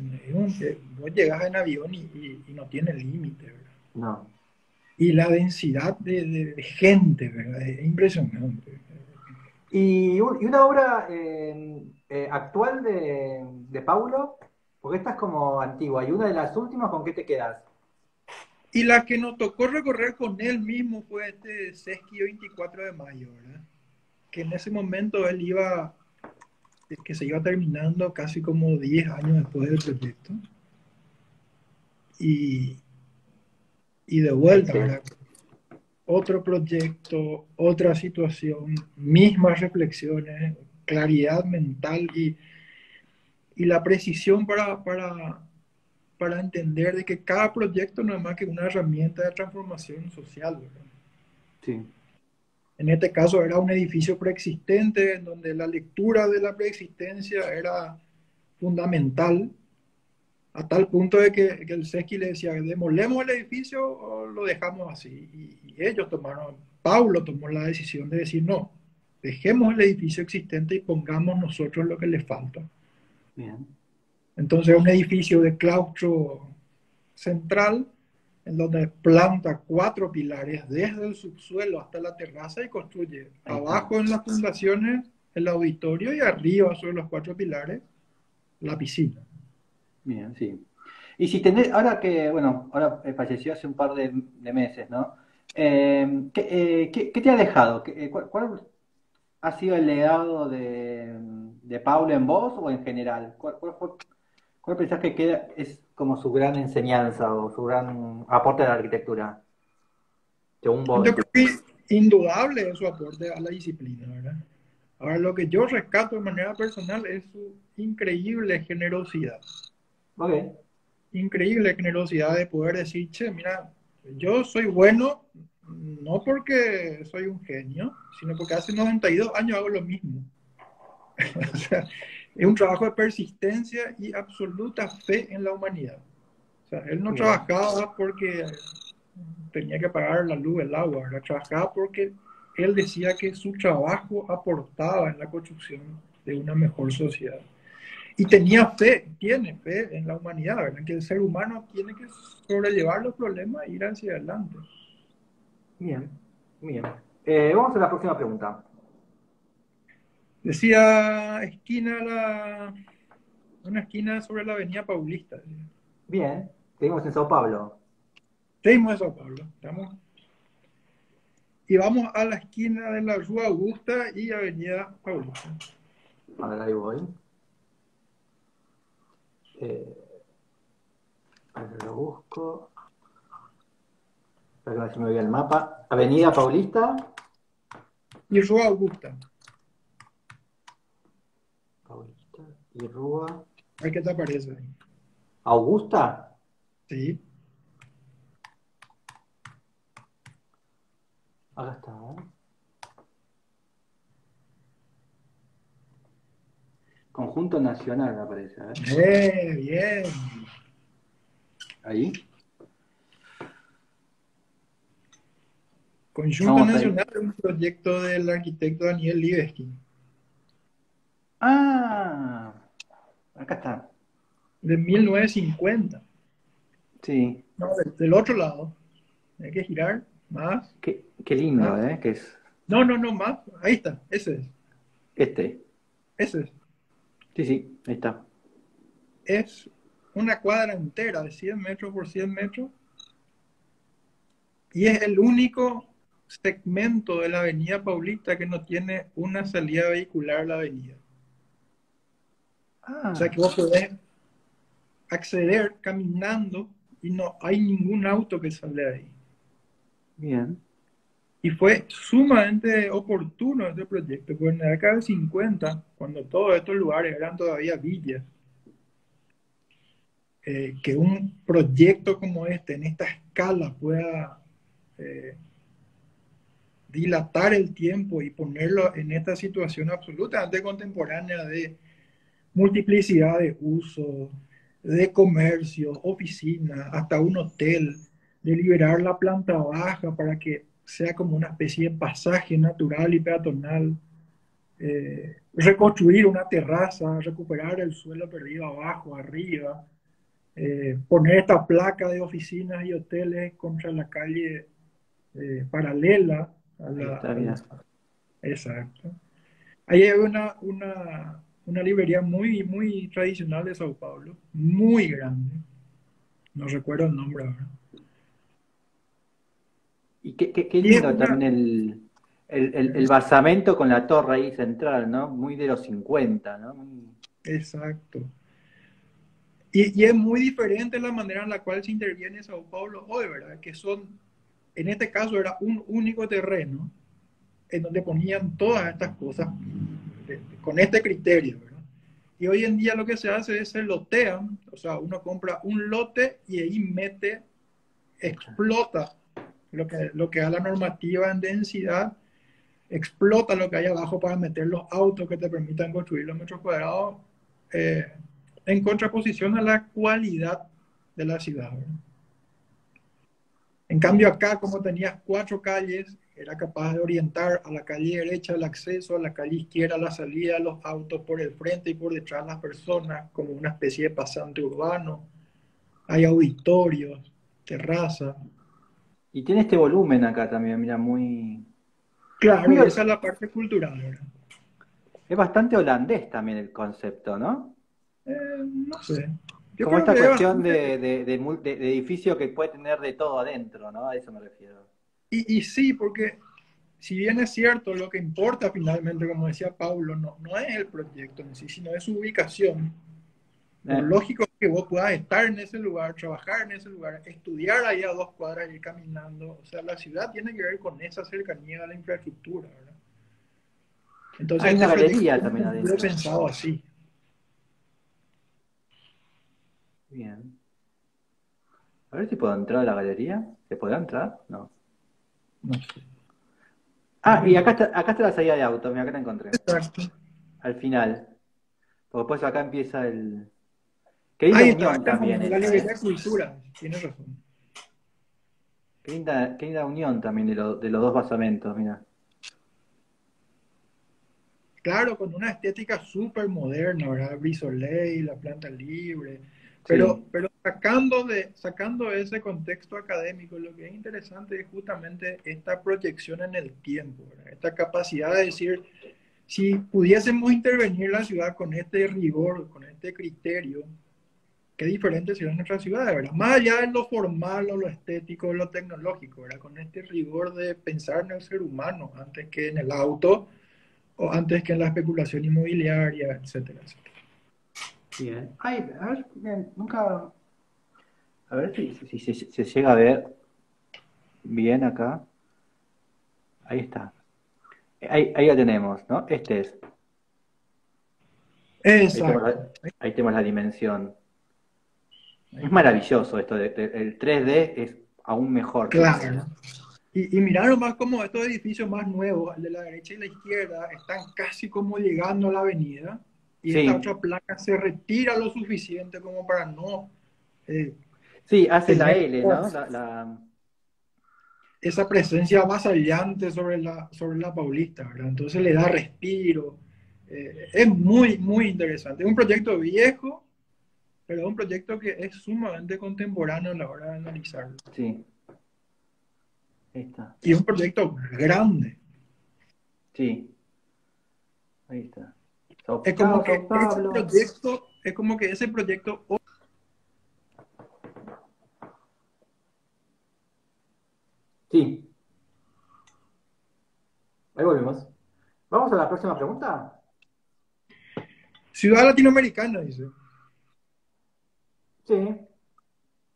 Vos llegas en avión y no tiene límite, ¿verdad? No. Y la densidad de gente, ¿verdad? Es impresionante. Y una obra actual de Paulo, porque esta es como antigua, y una de las últimas, ¿con qué te quedas? Y la que nos tocó recorrer con él mismo fue este Sesquio 24 de mayo, ¿verdad? Que en ese momento él iba que se iba terminando casi como 10 años después del proyecto. Y, y de vuelta, Sí. ¿verdad? Otro proyecto, otra situación, mismas reflexiones, claridad mental y la precisión para entender de que cada proyecto no es más que una herramienta de transformación social, ¿verdad? Sí. En este caso era un edificio preexistente en donde la lectura de la preexistencia era fundamental, a tal punto de que el SESC le decía, demolemos el edificio o lo dejamos así. Y ellos tomaron, Paulo tomó la decisión de decir, no, dejemos el edificio existente y pongamos nosotros lo que le falta. Bien. Entonces un edificio de claustro central, en donde planta 4 pilares desde el subsuelo hasta la terraza y construye Ahí está. abajo en las fundaciones el auditorio y arriba sobre los 4 pilares la piscina. Bien, sí. Y si tenés, ahora que, bueno, ahora falleció hace un par de meses, ¿no? ¿Qué te ha dejado? ¿Cuál ha sido el legado de Paulo en vos o en general? ¿Cuál pensás que queda, es como su gran enseñanza o su gran aporte a la arquitectura, según Yo vos? creo que indudable es su aporte a la disciplina, ¿verdad? Ahora, lo que yo rescato de manera personal es su increíble generosidad. Ok. Increíble generosidad de poder decir, che, mira, yo soy bueno no porque soy un genio, sino porque hace 92 años hago lo mismo. O sea, es un trabajo de persistencia y absoluta fe en la humanidad. O sea, él no Bien. trabajaba porque tenía que pagar la luz, el agua, ¿verdad? Trabajaba porque él decía que su trabajo aportaba en la construcción de una mejor sociedad. Y tenía fe, tiene fe en la humanidad, ¿verdad? Que el ser humano tiene que sobrellevar los problemas e ir hacia adelante. Bien. Bien. Vamos a la próxima pregunta. Decía una esquina sobre la avenida Paulista. Bien. Seguimos en Sao Paulo. Seguimos de Sao Paulo. Estamos, y vamos a la esquina de la Rua Augusta y avenida Paulista. A ver, ahí voy. Eh, a ver, lo busco. Para que no se me vea el mapa. Avenida Paulista. Y Rua Augusta. Paulista y Rúa. A ver qué te parece ahí. Augusta. Sí. Acá está. ¿Eh? Conjunto Nacional me aparece. ¿Eh? Bien. Ahí. Conjunto Vamos ahí. Nacional es un proyecto del arquitecto Daniel Libeskind, Ah, acá está. de 1950. Sí. No, del otro lado. Hay que girar más, Qué lindo, más. ¿eh? Que es No, no, no, más. Ahí está. Ese es. este. Ese es. Sí, sí, ahí está. Es una cuadra entera de 100 metros por 100 metros y es el único segmento de la avenida Paulista que no tiene una salida vehicular a la avenida. O sea Ah, que vos podés acceder caminando y no hay ningún auto que sale de ahí. bien. Y fue sumamente oportuno este proyecto, porque en la década del 50, cuando todos estos lugares eran todavía villas, que un proyecto como este, en esta escala, pueda eh, dilatar el tiempo y ponerlo en esta situación absolutamente contemporánea de multiplicidad de usos, de comercio, oficina, hasta un hotel, de liberar la planta baja para que sea como una especie de pasaje natural y peatonal, reconstruir una terraza, recuperar el suelo perdido abajo, arriba, poner esta placa de oficinas y hoteles contra la calle paralela a Ahí está, a mira. exacto. Ahí hay una librería muy, muy tradicional de Sao Paulo, muy grande. No recuerdo el nombre ahora. Y qué Y es lindo una, también el. el basamento con la torre ahí central, ¿no? Muy de los 50, ¿no? Exacto. Y es muy diferente la manera en la cual se interviene Sao Paulo hoy, ¿verdad? Que son, en este caso era un único terreno en donde ponían todas estas cosas con este criterio, ¿verdad? Y hoy en día lo que se hace es se lotean, o sea, uno compra un lote y ahí mete, explota lo que da la normativa en densidad, explota lo que hay abajo para meter los autos que te permitan construir los metros cuadrados eh, en contraposición a la cualidad de la ciudad, ¿verdad? En cambio Bien. acá, como tenías 4 calles, era capaz de orientar a la calle derecha el acceso, a la calle izquierda la salida, los autos por el frente y por detrás las personas, como una especie de pasante urbano. Hay auditorios, terrazas. Y tiene este volumen acá también, mira, muy, Claro, muy, y esa es la parte cultural, ¿verdad? es bastante holandés también el concepto, ¿no? No sé. Yo Como creo esta que es cuestión bastante. de edificio que puede tener de todo adentro, ¿no? A eso me refiero. Y sí, porque si bien es cierto, lo que importa finalmente, como decía Paulo, no es el proyecto en sí, sino es su ubicación. Lo Eh, lógico es que vos puedas estar en ese lugar, trabajar en ese lugar, estudiar ahí a 2 cuadras y ir caminando. O sea, la ciudad tiene que ver con esa cercanía a la infraestructura, ¿verdad? Entonces, hay una este proyecto galería tiene un también sentido adentro. pensado así. Bien. A ver si puedo entrar a la galería. ¿Se podrá entrar? No. No sé. Ah, Déjame y ver. acá está la salida de auto, mira, acá la encontré. Exacto. Al final. Porque después acá empieza el... Qué linda Ahí está, unión también la esa, librería ¿eh? de cultura. Tienes razón. Qué linda unión también de los dos basamentos, mira. Claro, con una estética súper moderna, ¿verdad? Brisolei, la planta libre, Sí. pero sacando ese contexto académico, lo que es interesante es justamente esta proyección en el tiempo, ¿verdad? Esta capacidad de decir, si pudiésemos intervenir la ciudad con este rigor, con este criterio, qué diferente sería nuestra ciudad, ¿verdad? Más allá de lo formal o lo estético o lo tecnológico, ¿verdad? Con este rigor de pensar en el ser humano antes que en el auto o antes que en la especulación inmobiliaria, etcétera, etcétera. Bien. Ay, a ver, bien, nunca... A ver si se llega a ver bien acá. Ahí está. Ahí la tenemos, ¿no? Este es. Ahí tenemos Exacto. ahí tenemos la dimensión. Ahí Es tenés. maravilloso esto. El 3D es aún mejor todavía. Claro. Y mirar más como estos edificios más nuevos, el de la derecha y la izquierda, están casi como llegando a la avenida y esta Sí, otra placa se retira lo suficiente como para no eh, sí, hace la tener L, ¿no? esa presencia avasallante sobre la Paulista, ¿verdad? Entonces le da respiro. Es muy, muy interesante. Es un proyecto viejo, pero es un proyecto que es sumamente contemporáneo a la hora de analizarlo. Sí, ahí está. Y es un proyecto grande. Sí, ahí está. Es como Chao, que Sao Pablo. ese proyecto, Sí, ahí volvemos. Vamos a la próxima pregunta. ciudad latinoamericana, dice. Sí,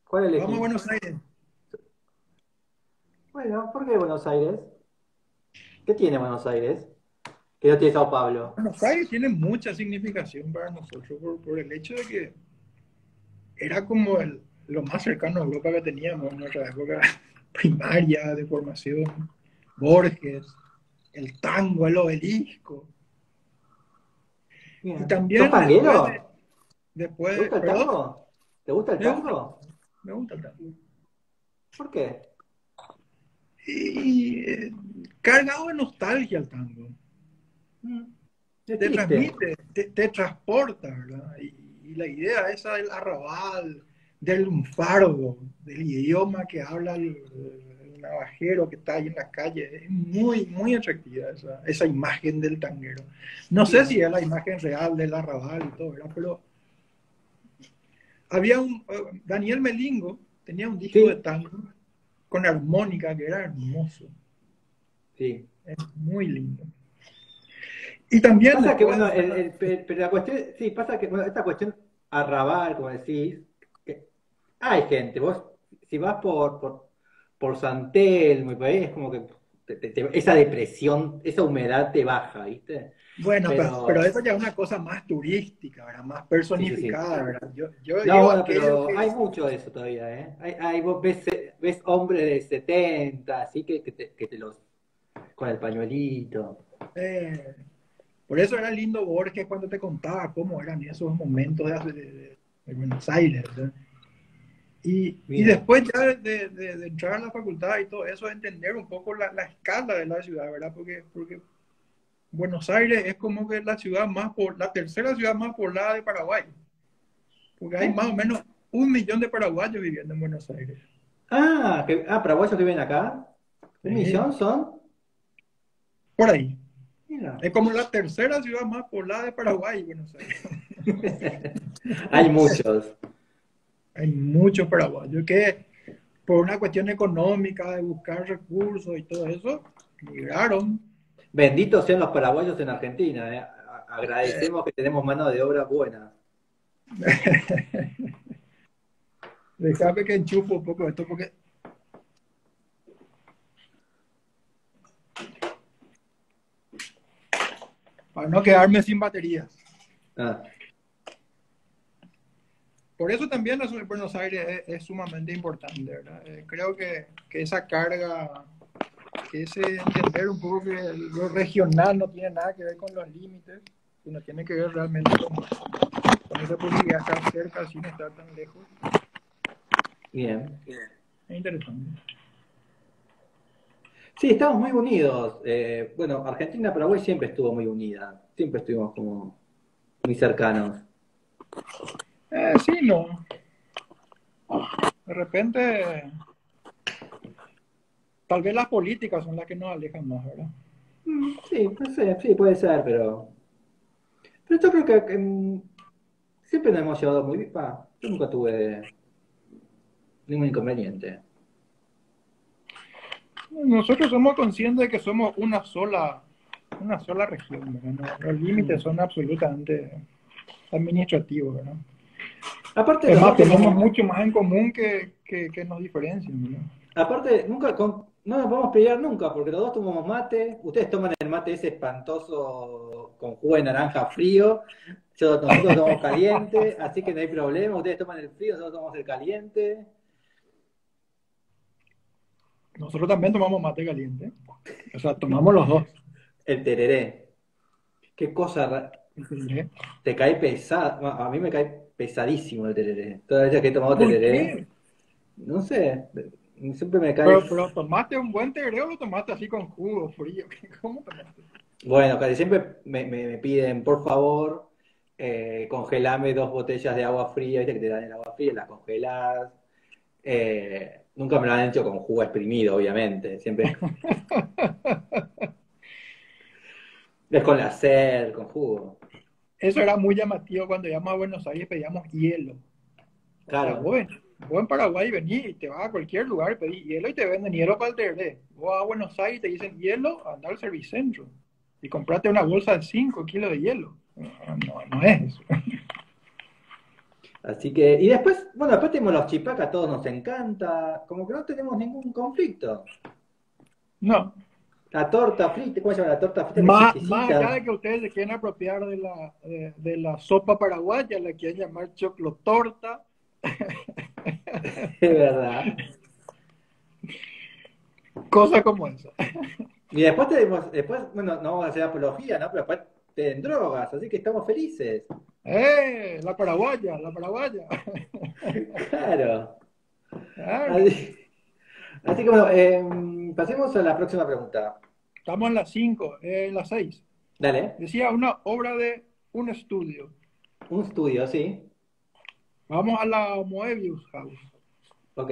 ¿cuál Vamos a elegís? Buenos Aires. Bueno, ¿por qué Buenos Aires? ¿Qué tiene Buenos Aires? Que no tiene Sao Pablo. Buenos Aires tiene mucha significación para nosotros por el hecho de que era como lo más cercano a Europa que teníamos en nuestra época primaria de formación. Borges, el tango, el obelisco. Y Bien. ¿Sos también tanguero? ¿Te gusta el perdón, tango? ¿Te gusta el me gusta, tango? me gusta el tango. ¿Por qué? Y cargado de nostalgia el tango. Mm, es Te triste. transmite, te transporta, ¿verdad? Y la idea esa del arrabal, del lunfardo, del idioma que habla el navajero que está ahí en la calle, es muy, muy atractiva esa imagen del tanguero. No sé si Bien. es la imagen real del arrabal y todo, ¿verdad? Pero había Daniel Melingo tenía un disco de Sí, tango con armónica que era hermoso. sí. Es muy lindo. Y también Pasa que, después, bueno, pero la cuestión, sí, pasa que, bueno, esta cuestión arrabal, como decís, que hay gente, vos, si vas por San Telmo y por ahí, es como que esa depresión, esa humedad te baja, ¿viste? bueno, pero Pero, eso ya es una cosa más turística, ¿verdad? Más sí, sí, sí. personificada, ¿verdad? Yo No, digo bueno, aquello pero que, hay mucho de eso todavía, ¿eh? Vos ves hombres de 70 así que te los, con el pañuelito. eh, por eso era lindo Borges cuando te contaba cómo eran esos momentos de Buenos Aires, ¿verdad? Y Bien. después ya de entrar a la facultad y todo eso, entender un poco la escala de la ciudad, ¿verdad? Porque Buenos Aires es como que la ciudad la tercera ciudad más poblada de Paraguay, porque hay ¿Eh? más o menos 1 millón de paraguayos viviendo en Buenos Aires. Paraguayos que viven acá. ¿Un Sí, millón son? por ahí. Mira. Es como la tercera ciudad más poblada de Paraguay, Buenos Aires. Hay muchos. Hay muchos paraguayos que por una cuestión económica, de buscar recursos y todo eso, migraron. Benditos sean los paraguayos en Argentina, ¿eh? Eh, Agradecemos que tenemos mano de obra buena. Déjame que enchufo un poco esto porque para no quedarme sin baterías. Ah, Por eso también la ciudad de Buenos Aires es sumamente importante, ¿verdad? Creo que esa carga, que ese entender un poco que lo regional no tiene nada que ver con los límites, sino tiene que ver realmente con esa posibilidad de estar cerca sin estar tan lejos. bien. Es interesante. Sí, estamos muy unidos. Bueno, Argentina-Paraguay siempre estuvo muy unida. Siempre estuvimos como muy cercanos. Sí, no. De repente, tal vez las políticas son las que nos alejan más, ¿verdad? Sí, no sé, sí, puede ser, pero yo creo que siempre nos hemos llevado muy bien. Yo nunca tuve ningún inconveniente. Nosotros somos conscientes de que somos una sola región, ¿verdad? No, los límites Mm. son absolutamente administrativos, ¿verdad? Aparte, Es los más, dos tenemos tenemos. mucho más en común que nos diferencian, ¿verdad? Aparte, no nos podemos pelear nunca, porque los dos tomamos mate. Ustedes toman el mate ese espantoso con jugo de naranja frío. Nosotros tomamos caliente, así que no hay problema. Ustedes toman el frío, nosotros tomamos el caliente. Nosotros también tomamos mate caliente. O sea, tomamos los dos. El tereré. Qué cosa, te cae pesado. Bueno, a mí me cae pesadísimo el tereré. Todas las veces que he tomado ¿Por tereré, qué? no sé, siempre me cae. Pero tomaste un buen tereré o lo tomaste así con jugo frío. ¿Cómo tomaste? Bueno, casi siempre me piden, por favor, congelame 2 botellas de agua fría, viste que te dan el agua fría, las congelás. Nunca me lo han hecho con jugo exprimido, obviamente. Siempre es con la sed, con jugo. Eso era muy llamativo cuando íbamos a Buenos Aires y pedíamos hielo. O sea, Claro. vos en Paraguay venís y te vas a cualquier lugar, pedís hielo y te venden hielo para el tereré. Vos vas a Buenos Aires y te dicen hielo, anda al Servicentro y comprate una bolsa de 5 kilos de hielo. No, no es eso. Así que, y después, bueno, después tenemos los chipacas, a todos nos encanta, como que no tenemos ningún conflicto. No. La torta frita, ¿cómo se llama la torta frita? Que es Más allá de chiquitita. que ustedes se quieren apropiar de la sopa paraguaya, la quieren llamar choclotorta, Es verdad. cosas como esa. Y después, bueno, no vamos a hacer apología, ¿no? Pero después te den drogas, así que estamos felices. La paraguaya, la paraguaya. Claro. Claro. Así, así que bueno, pasemos a la próxima pregunta. Estamos en las 5, en las 6. Dale. Decía una obra de un estudio. Un estudio, sí. Vamos a la Moebius House. Ok.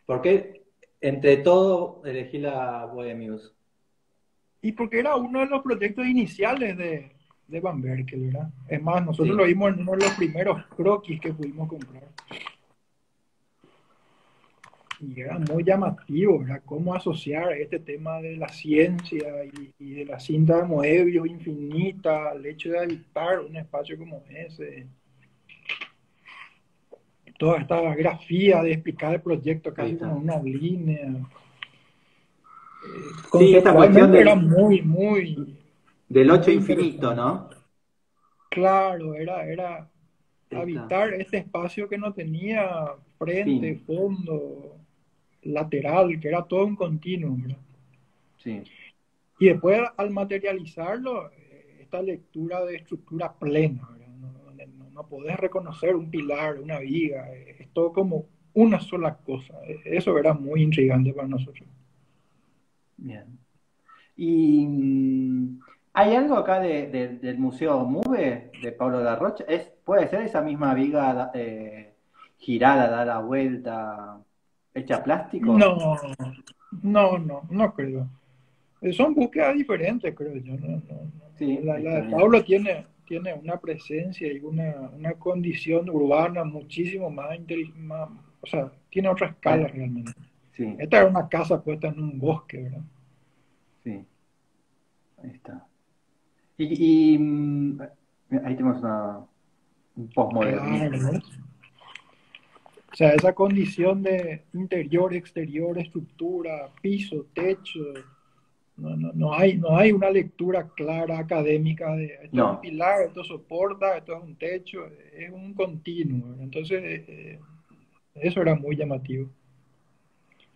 ¿Por qué entre todo elegí la Bohemius? Y porque era uno de los proyectos iniciales de Van Berkel, ¿verdad? Es más, nosotros lo Sí. vimos en uno de los primeros croquis que pudimos comprar. y era muy llamativo, ¿verdad? Cómo asociar este tema de la ciencia y de la cinta de Moebius infinita al hecho de habitar un espacio como ese. Toda esta grafía de explicar el proyecto Ahí casi como está. en una línea. Sí, esta cuestión Conceptualmente era muy, muy, del 8 muy infinito, interesante. ¿no? Claro, era Ahí está. habitar este espacio que no tenía frente, Fin. fondo, lateral, que era todo un continuo, ¿verdad? Sí. Y después al materializarlo, esta lectura de estructura plena, ¿verdad? Donde no podés reconocer un pilar, una viga, es todo como una sola cosa. Eso era muy intrigante para nosotros. Bien. Y hay algo acá del Museo MUBE de Pablo Larrocha. ¿Puede ser esa misma viga girada, dar la vuelta, hecha plástico? No, no creo. Son búsquedas diferentes, creo yo. Sí, La está de bien. Pablo tiene una presencia y una condición urbana muchísimo más, o sea, tiene otra escala Bueno, realmente. sí, Esta era una casa puesta en un bosque, ¿verdad? sí, ahí está. Y ahí tenemos un Claro, postmodernismo. ¿verdad? O sea, esa condición de interior, exterior, estructura, piso, techo, no hay una lectura clara académica de esto es un No, pilar, esto soporta, esto es un techo, es un continuo, ¿verdad? Entonces, eso era muy llamativo.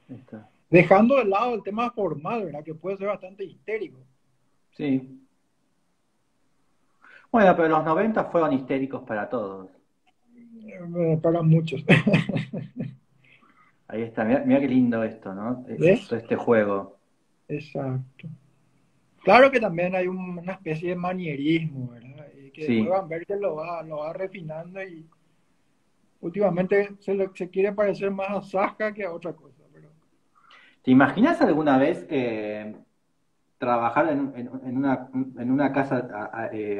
ahí está. Dejando de lado el tema formal, ¿verdad? Que puede ser bastante histérico. Sí. Bueno, pero los 90 fueron histéricos para todos. Para muchos. Ahí está, mira, mira qué lindo esto, ¿no? ¿Ves? Todo este juego. Exacto. Claro que también hay una especie de manierismo, ¿verdad? Y que después Sí. van a ver que lo va refinando y últimamente se quiere parecer más a Zasca que a otra cosa. ¿Te imaginas alguna vez trabajar en una casa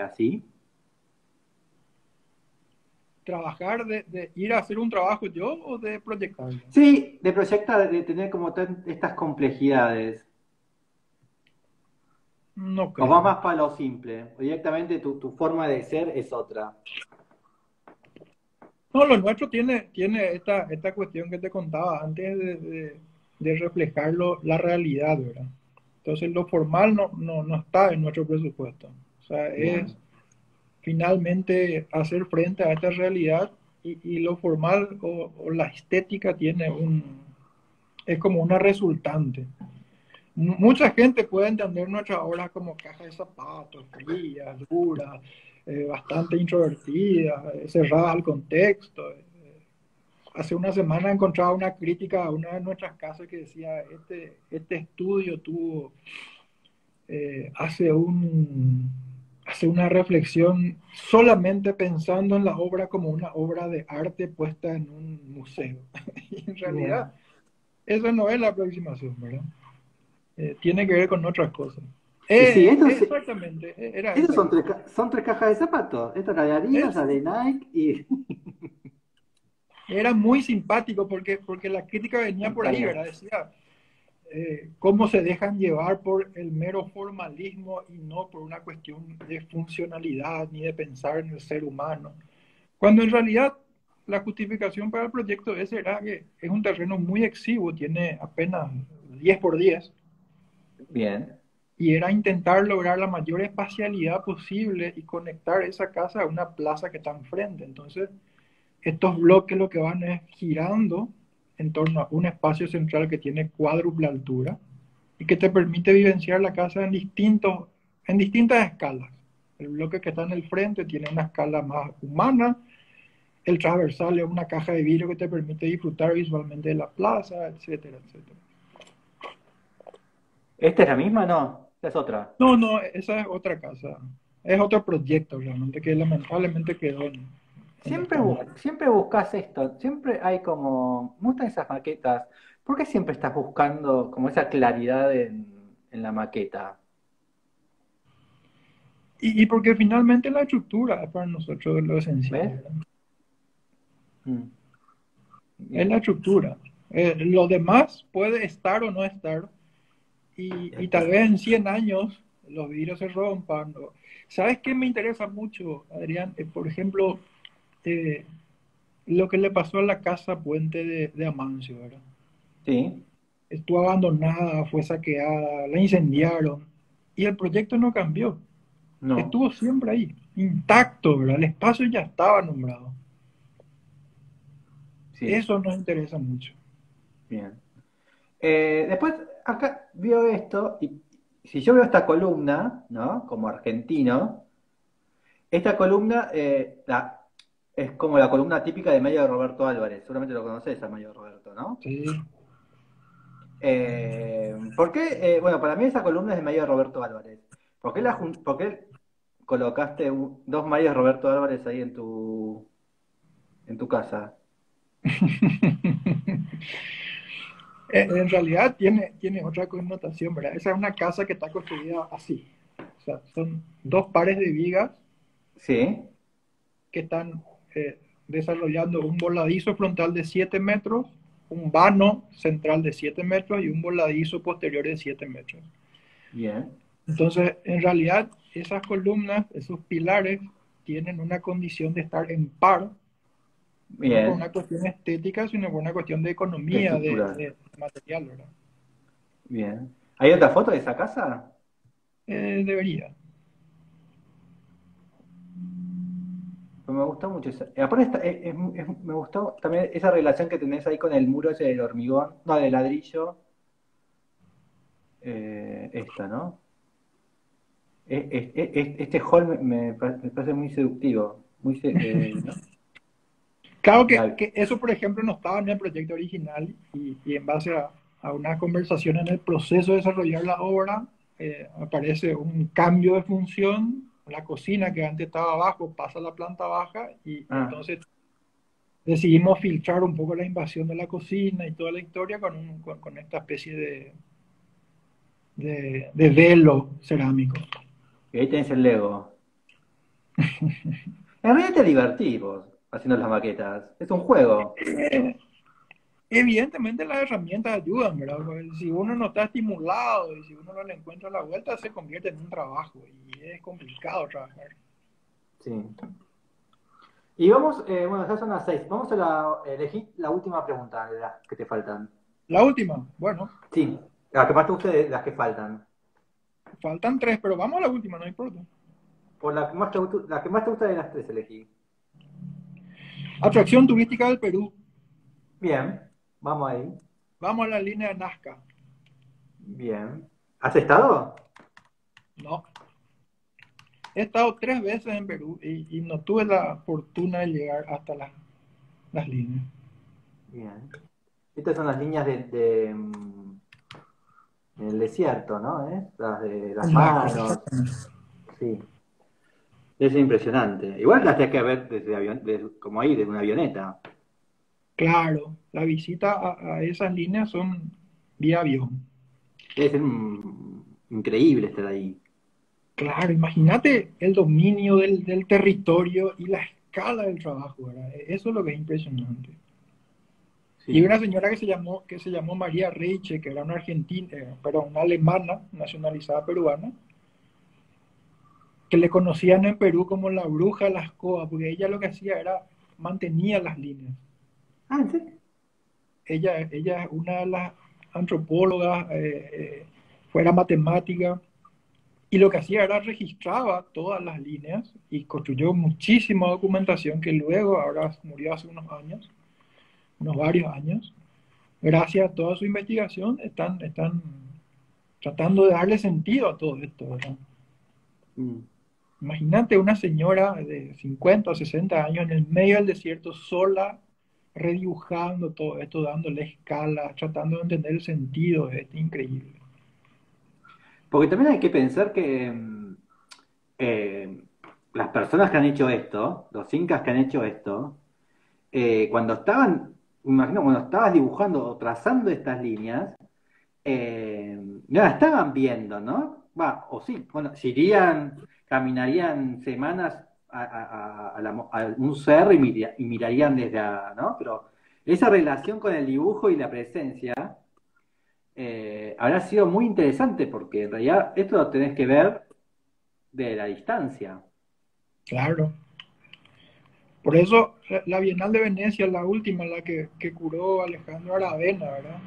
así? ¿Trabajar de ir a hacer un trabajo yo o de proyectarlo? Sí, de proyectar, de tener como estas complejidades. No O va creo. más para lo simple. O directamente tu forma de ser es otra. No, lo nuestro tiene esta cuestión que te contaba antes de reflejarlo, la realidad, ¿verdad? Entonces lo formal no está en nuestro presupuesto. O sea, es Bien. finalmente hacer frente a esta realidad y lo formal o la estética es como una resultante. Mucha gente puede entender nuestra obra como caja de zapatos, frías, duras, bastante introvertidas, cerradas al contexto. Hace una semana encontraba una crítica a una de nuestras casas que decía, este estudio hace hace una reflexión solamente pensando en la obra como una obra de arte puesta en un museo. Y en realidad, Bien. eso no es la aproximación, ¿verdad? Tiene que ver con otras cosas. Y sí, Exactamente, era estos esa son la... son tres cajas de zapatos. Esta es la de Adidas, Es, la de Nike y... era muy simpático porque la crítica venía por Está ahí, bien. ¿verdad? Decía, cómo se dejan llevar por el mero formalismo y no por una cuestión de funcionalidad ni de pensar en el ser humano. Cuando en realidad la justificación para el proyecto ese era que es un terreno muy exiguo, tiene apenas 10 por 10 Bien. y era intentar lograr la mayor espacialidad posible y conectar esa casa a una plaza que está enfrente. Entonces, estos bloques lo que van es girando en torno a un espacio central que tiene cuádruple altura y que te permite vivenciar la casa en distintas escalas. El bloque que está en el frente tiene una escala más humana, el transversal es una caja de vidrio que te permite disfrutar visualmente de la plaza, etcétera, etcétera. ¿Esta es la misma? No, esta es otra. No, esa es otra casa. Es otro proyecto realmente que lamentablemente quedó en stand. Siempre buscas esto, siempre hay como, me gustan esas maquetas. ¿Por qué siempre estás buscando como esa claridad en la maqueta? Y porque finalmente la estructura es para nosotros lo esencial, ¿Ves? ¿verdad? Mm, Es la bien, estructura. Lo demás puede estar o no estar, y tal vez en 100 años los vidrios se rompan. ¿Sabes qué me interesa mucho, Adrián? Por ejemplo, eh, lo que le pasó a la casa Puente de Amancio, ¿verdad? Sí, Estuvo abandonada, fue saqueada, la incendiaron y el proyecto no cambió. no, Estuvo siempre ahí, intacto, ¿verdad? El espacio ya estaba nombrado. sí, Eso nos interesa mucho. bien. Después, acá veo esto, y si yo veo esta columna, ¿no? Como argentino, esta columna es como la columna típica de Mayo de Roberto Álvarez. Seguramente lo conoces a Mayo de Roberto, ¿no? Sí. ¿Por qué? Bueno, para mí esa columna es de Mayo de Roberto Álvarez. ¿Por qué colocaste dos Mayos de Roberto Álvarez ahí en tu casa? En realidad tiene otra connotación, ¿verdad? Esa es una casa que está construida así. O sea, son dos pares de vigas Sí, que están desarrollando un voladizo frontal de 7 metros, un vano central de 7 metros y un voladizo posterior de 7 metros. bien, Entonces, en realidad, esas columnas, esos pilares, tienen una condición de estar en par, no por una bien, cuestión estética, sino por una cuestión de de economía, estructura, de material, ¿verdad? bien. ¿Hay otra foto de esa casa? Debería. Pues me gustó mucho esa. Aparte, me gustó también esa relación que tenés ahí con el muro ese del hormigón, no, de ladrillo, esta, ¿no? Este hall me parece muy seductivo, ¿no? Claro La- que eso, por ejemplo, no estaba en el proyecto original y en base a una conversación en el proceso de desarrollar la obra, aparece un cambio de función. La cocina que antes estaba abajo pasa a la planta baja y ah, entonces decidimos filtrar un poco la invasión de la cocina y toda la historia con esta especie de velo cerámico. y ahí tenés el Lego. En realidad te divertís vos haciendo las maquetas. Es un juego. Evidentemente las herramientas ayudan, ¿verdad? Porque si uno no está estimulado y si uno no le encuentra la vuelta, se convierte en un trabajo y es complicado trabajar. Sí. Y vamos, bueno, ya son las 6. Vamos a elegir la última pregunta de las que te faltan. La última, bueno, Sí, la que más te guste de las que faltan. faltan tres, pero vamos a la última, no importa. Por la que más te gusta de las tres elegí. Atracción turística del Perú. Bien, vamos ahí. Vamos a la línea de Nazca. Bien. ¿Has estado? No. He estado 3 veces en Perú y no tuve la fortuna de llegar hasta las líneas. Bien. Estas son las líneas del desierto, ¿no? Las de las En Nazca, manos. exactamente. Sí. Es impresionante. Igual las tenés que ver desde como ahí, desde una avioneta. Claro, la visita a esas líneas son vía avión. Debe ser increíble estar ahí. Claro, imagínate el dominio del territorio y la escala del trabajo, ¿verdad? Eso es lo que es impresionante. Y Sí. una señora que se llamó María Reiche, que era una argentina, perdón, una alemana nacionalizada peruana, que le conocían en Perú como la bruja de las coas, porque ella lo que hacía era mantenía las líneas. Ah, ¿en serio? Ella es una de las antropólogas, fuera matemática, y lo que hacía era registraba todas las líneas y construyó muchísima documentación que luego, ahora murió hace unos años, unos varios años. Gracias a toda su investigación, están tratando de darle sentido a todo esto, ¿verdad? Mm. Imagínate una señora de 50 o 60 años en el medio del desierto, sola, redibujando todo esto, dándole escala, tratando de entender el sentido de esto, increíble. Porque también hay que pensar que eh, las personas que han hecho esto, los incas que han hecho esto, cuando estaban, me imagino, cuando estabas dibujando o trazando estas líneas, no la estaban viendo, ¿no? Va, o sí, bueno, si irían, caminarían semanas a un cerro y mirarían desde, ¿no? Pero esa relación con el dibujo y la presencia habrá sido muy interesante porque en realidad esto lo tenés que ver de la distancia. Claro. Por eso la Bienal de Venecia, la última, la que curó Alejandro Aravena, ¿verdad?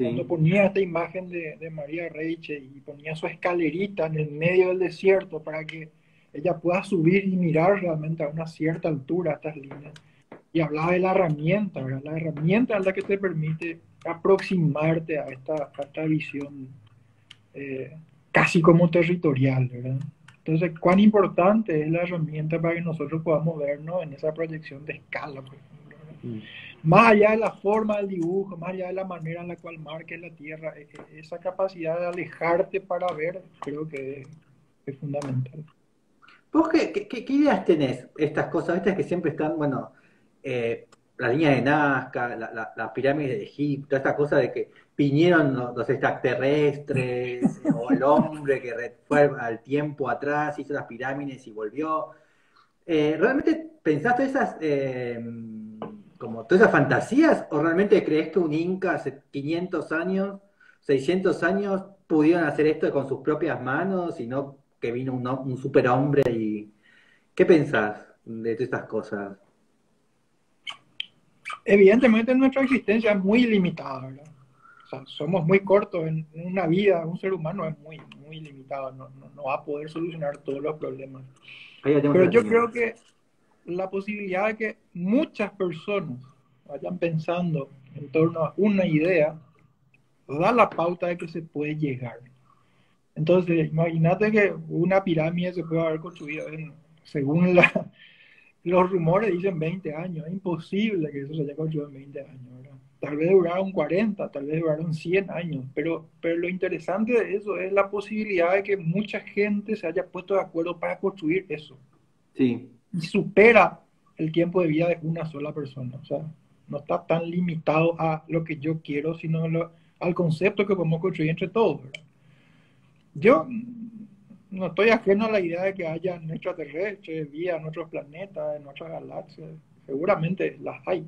Cuando Sí, ponía esta imagen de María Reiche y ponía su escalerita en el medio del desierto para que ella pueda subir y mirar realmente a una cierta altura estas líneas. Y hablaba de la herramienta, ¿verdad? La herramienta es la que te permite aproximarte a esta visión eh, casi como territorial, ¿verdad? Entonces, ¿cuán importante es la herramienta para que nosotros podamos vernos en esa proyección de escala, por ejemplo, ¿verdad? mm, Más allá de la forma del dibujo, más allá de la manera en la cual marques la tierra, esa capacidad de alejarte para ver, creo que es fundamental. ¿Vos qué ideas tenés? Estas cosas, estas que siempre están, bueno, la línea de Nazca, las pirámides de Egipto, esta cosa de que vinieron los extraterrestres o el hombre que fue al tiempo atrás, hizo las pirámides y volvió. ¿Realmente pensaste esas, como todas esas fantasías o realmente crees que un Inca hace 500 años, 600 años pudieron hacer esto con sus propias manos y no que vino un superhombre y... ¿Qué pensás de todas estas cosas? Evidentemente nuestra existencia es muy limitada, ¿verdad? O sea, somos muy cortos en una vida, un ser humano es muy, muy limitado, no va a poder solucionar todos los problemas. Ahí la tenemos a Pero la yo señora. creo que la posibilidad de que muchas personas vayan pensando en torno a una idea da la pauta de que se puede llegar. Entonces, imagínate que una pirámide se puede haber construido según los rumores dicen 20 años. Es imposible que eso se haya construido en 20 años, ¿verdad? Tal vez duraron 40, tal vez duraron 100 años, pero lo interesante de eso es la posibilidad de que mucha gente se haya puesto de acuerdo para construir eso Sí, y supera el tiempo de vida de una sola persona. O sea, no está tan limitado a lo que yo quiero, sino al concepto que podemos construir entre todos, ¿verdad? Yo no estoy ajeno a la idea de que haya extraterrestres, vida en otros planetas, en otras galaxias. Seguramente las hay.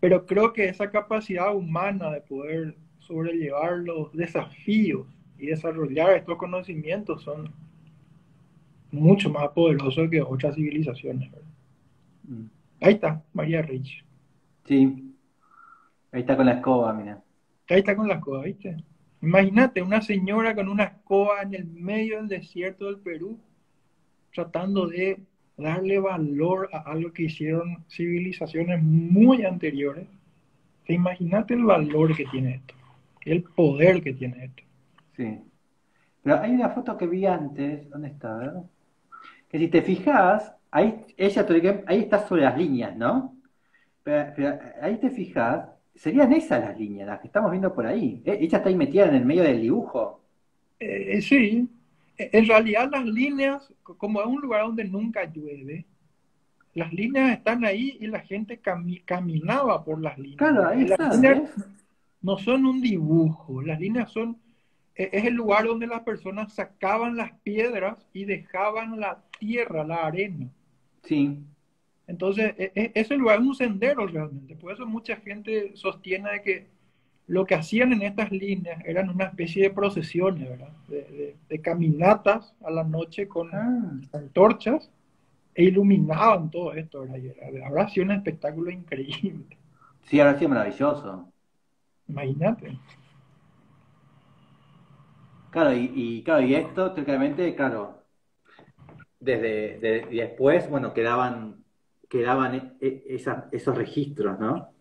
Pero creo que esa capacidad humana de poder sobrellevar los desafíos y desarrollar estos conocimientos son mucho más poderosos que otras civilizaciones, ¿verdad? mm, Ahí está, María Rich. sí, ahí está con la escoba, mira. Ahí está con las cosas, ¿viste? Imagínate una señora con una escoba en el medio del desierto del Perú tratando de darle valor a algo que hicieron civilizaciones muy anteriores. Imagínate el valor que tiene esto, el poder que tiene esto. Sí. Pero hay una foto que vi antes, ¿dónde está? A ver. Que si te fijas, ahí ella, ahí está sobre las líneas, ¿no? Pero ahí te fijas, serían esas las líneas, las que estamos viendo por ahí. Ella está ahí metida en el medio del dibujo. Sí, en realidad las líneas, como es un lugar donde nunca llueve, las líneas están ahí y la gente caminaba por las líneas, Claro, ¿verdad? ahí Y las están, líneas ¿ves? no son un dibujo, las líneas son, es el lugar donde las personas sacaban las piedras y dejaban la tierra, la arena. Sí. Entonces, ese lugar es un sendero realmente. Por eso mucha gente sostiene de que lo que hacían en estas líneas eran una especie de procesiones, ¿verdad? De caminatas a la noche con Ah, antorchas e iluminaban todo esto, ¿verdad? Habrá sido un espectáculo increíble. sí, ahora sí, maravilloso. Imagínate. Claro, claro, y esto, teóricamente, claro, y después, bueno, quedaban esos registros, ¿no?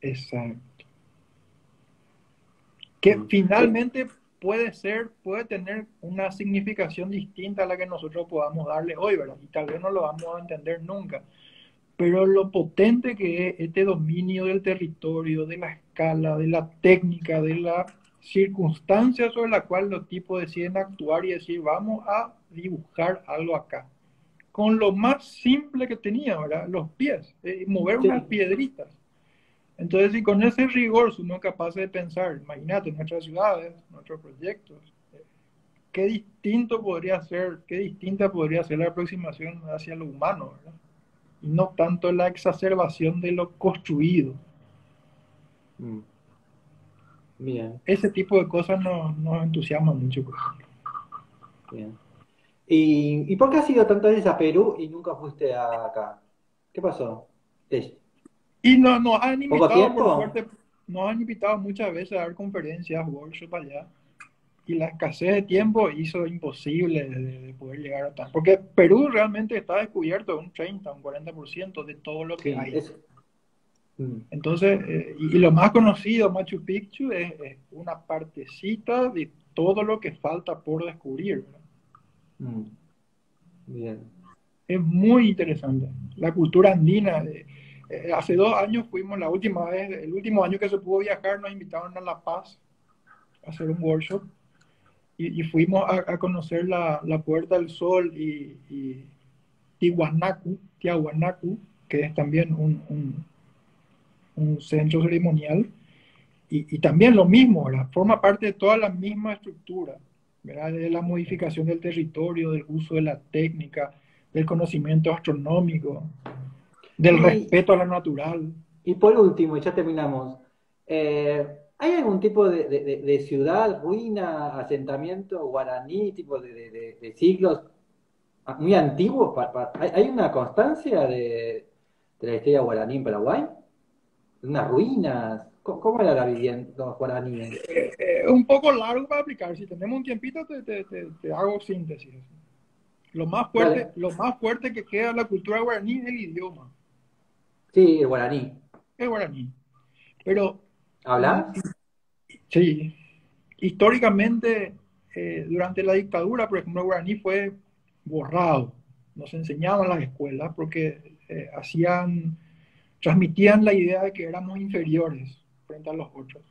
Exacto. Que Mm. finalmente puede tener una significación distinta a la que nosotros podamos darle hoy, ¿verdad? Y tal vez no lo vamos a entender nunca. Pero lo potente que es este dominio del territorio, de la escala, de la técnica, de la circunstancia sobre la cual los tipos deciden actuar y decir, vamos a dibujar algo acá. Con lo más simple que tenía, ¿verdad? Los pies, mover unas Sí, piedritas. Entonces, si con ese rigor somos capaces de pensar, imagínate, nuestras ciudades, nuestros proyectos, qué distinto podría ser, qué distinta podría ser la aproximación hacia lo humano, ¿verdad? Y no tanto la exacerbación de lo construido. Mm, bien, Ese tipo de cosas nos entusiasma mucho. bien. ¿Y por qué has ido tantas veces a Perú y nunca fuiste acá? ¿Qué pasó? ¿Es Y nos han poco invitado, por tiempo? suerte, nos han invitado muchas veces a dar conferencias, workshops allá. Y la escasez de tiempo hizo imposible de poder llegar a tanto. Porque Perú realmente está descubierto un 30, un 40% de todo lo que Sí, hay. es. Mm, Entonces, y lo más conocido, Machu Picchu, es una partecita de todo lo que falta por descubrir, ¿verdad? mm, bien. Es muy interesante. La cultura andina. Hace 2 años fuimos, la última vez, el último año que se pudo viajar, nos invitaron a La Paz a hacer un workshop y fuimos a conocer la Puerta del Sol y Tiahuanacu, que es también un centro ceremonial. Y también lo mismo, ¿verdad? Forma parte de toda la misma estructura, ¿verdad? De la modificación del territorio, del uso de la técnica, del conocimiento astronómico, del Y, respeto a la natural. y por último, y ya terminamos, ¿hay algún tipo de ciudad, ruina, asentamiento guaraní, tipo de siglos muy antiguos? ¿Hay una constancia de la historia guaraní en Paraguay? ¿Unas ruinas? ¿Cómo era la vivienda los guaraníes? Un poco largo para aplicar. Si tenemos un tiempito, te hago síntesis. Dale. Lo más fuerte que queda en la cultura guaraní es el idioma, Sí, el guaraní. el guaraní. Pero ¿Hablas? sí, históricamente, durante la dictadura, por ejemplo, el guaraní fue borrado. Nos enseñaban en las escuelas porque transmitían la idea de que éramos inferiores frente a los otros.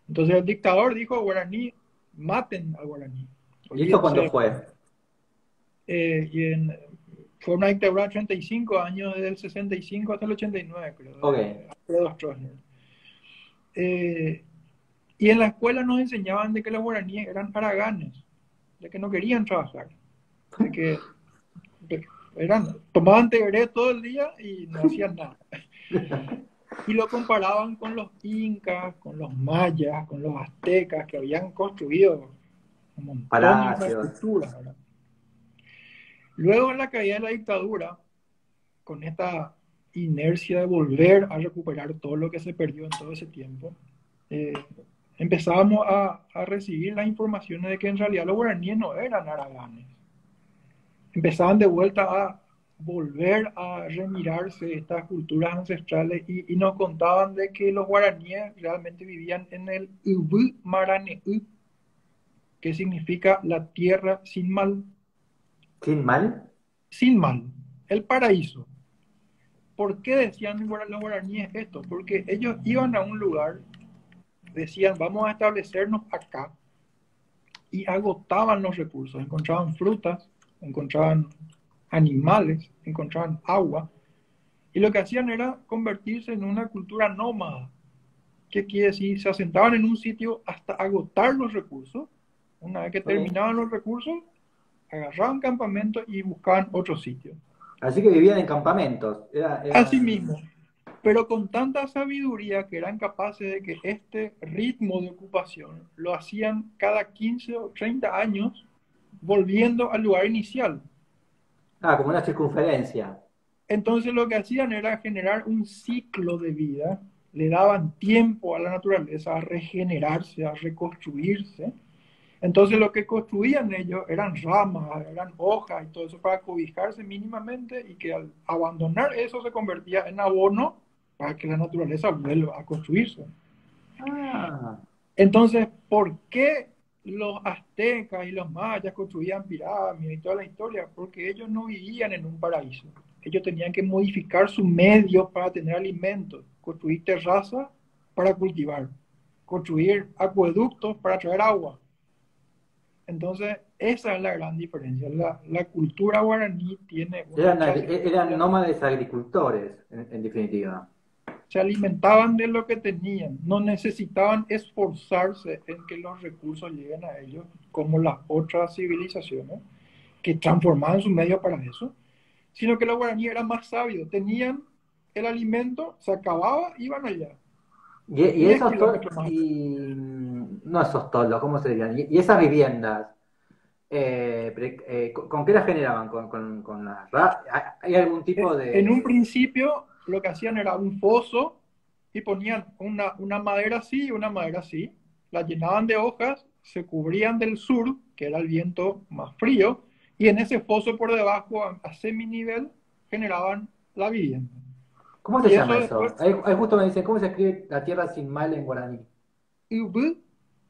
Entonces el dictador dijo guaraní, maten al guaraní, ¿Y eso olvídense. cuándo fue? Fue una dictadura de 35 años, desde el 65 hasta el 89, creo, de Ok. Alfredo Stroessner. Eh, y en la escuela nos enseñaban de que los guaraníes eran haraganes, de que no querían trabajar, de que tomaban teberé todo el día y no hacían nada. Y lo comparaban con los incas, con los mayas, con los aztecas, que habían construido un montón de Palacios. infraestructuras, ¿verdad? Luego, en la caída de la dictadura, con esta inercia de volver a recuperar todo lo que se perdió en todo ese tiempo, eh, empezábamos a recibir las informaciones de que en realidad los guaraníes no eran haraganes. Empezaban de vuelta a volver a remirarse estas culturas ancestrales y nos contaban de que los guaraníes realmente vivían en el Ubu Maraneú, que significa la tierra sin mal, ¿Sin mal? sin mal, el paraíso. ¿Por qué decían los guaraníes esto? Porque ellos iban a un lugar, decían, vamos a establecernos acá, y agotaban los recursos, encontraban frutas, encontraban animales, encontraban agua, y lo que hacían era convertirse en una cultura nómada. ¿Qué quiere decir? Se asentaban en un sitio hasta agotar los recursos. Una vez que Ok. terminaban los recursos, agarraban campamento y buscaban otro sitio. Así que vivían en campamentos. Así Eran. mismo, pero con tanta sabiduría que eran capaces de que este ritmo de ocupación lo hacían cada 15 o 30 años, volviendo al lugar inicial. Ah, como una circunferencia. Entonces lo que hacían era generar un ciclo de vida, le daban tiempo a la naturaleza a regenerarse, a reconstruirse. Entonces lo que construían ellos eran ramas, eran hojas y todo eso para cobijarse mínimamente y que al abandonar eso se convertía en abono para que la naturaleza vuelva a construirse. Ah, Entonces, ¿por qué los aztecas y los mayas construían pirámides y toda la historia? Porque ellos no vivían en un paraíso. Ellos tenían que modificar su medio para tener alimentos, construir terrazas para cultivar, construir acueductos para traer agua. Entonces, esa es la gran diferencia. La cultura guaraní tiene una eran trascendencia. nómades agricultores, en definitiva. Se alimentaban de lo que tenían, no necesitaban esforzarse en que los recursos lleguen a ellos, como las otras civilizaciones que transformaban su medio para eso, sino que los guaraníes eran más sabios, tenían el alimento, se acababa, iban allá. Y 10 esos kilómetros más o menos. no esos toldos, ¿cómo se dirían? Y esas viviendas, ¿con qué las generaban? ¿Con las ¿Hay algún tipo En un de... principio lo que hacían era un foso y ponían una madera así y una madera así, la llenaban de hojas, se cubrían del sur, que era el viento más frío, y en ese foso por debajo, a seminivel, generaban la vivienda. ¿Cómo se Y eso llama después, eso? Ahí justo me dicen, ¿cómo se escribe la tierra sin mal en guaraní? V,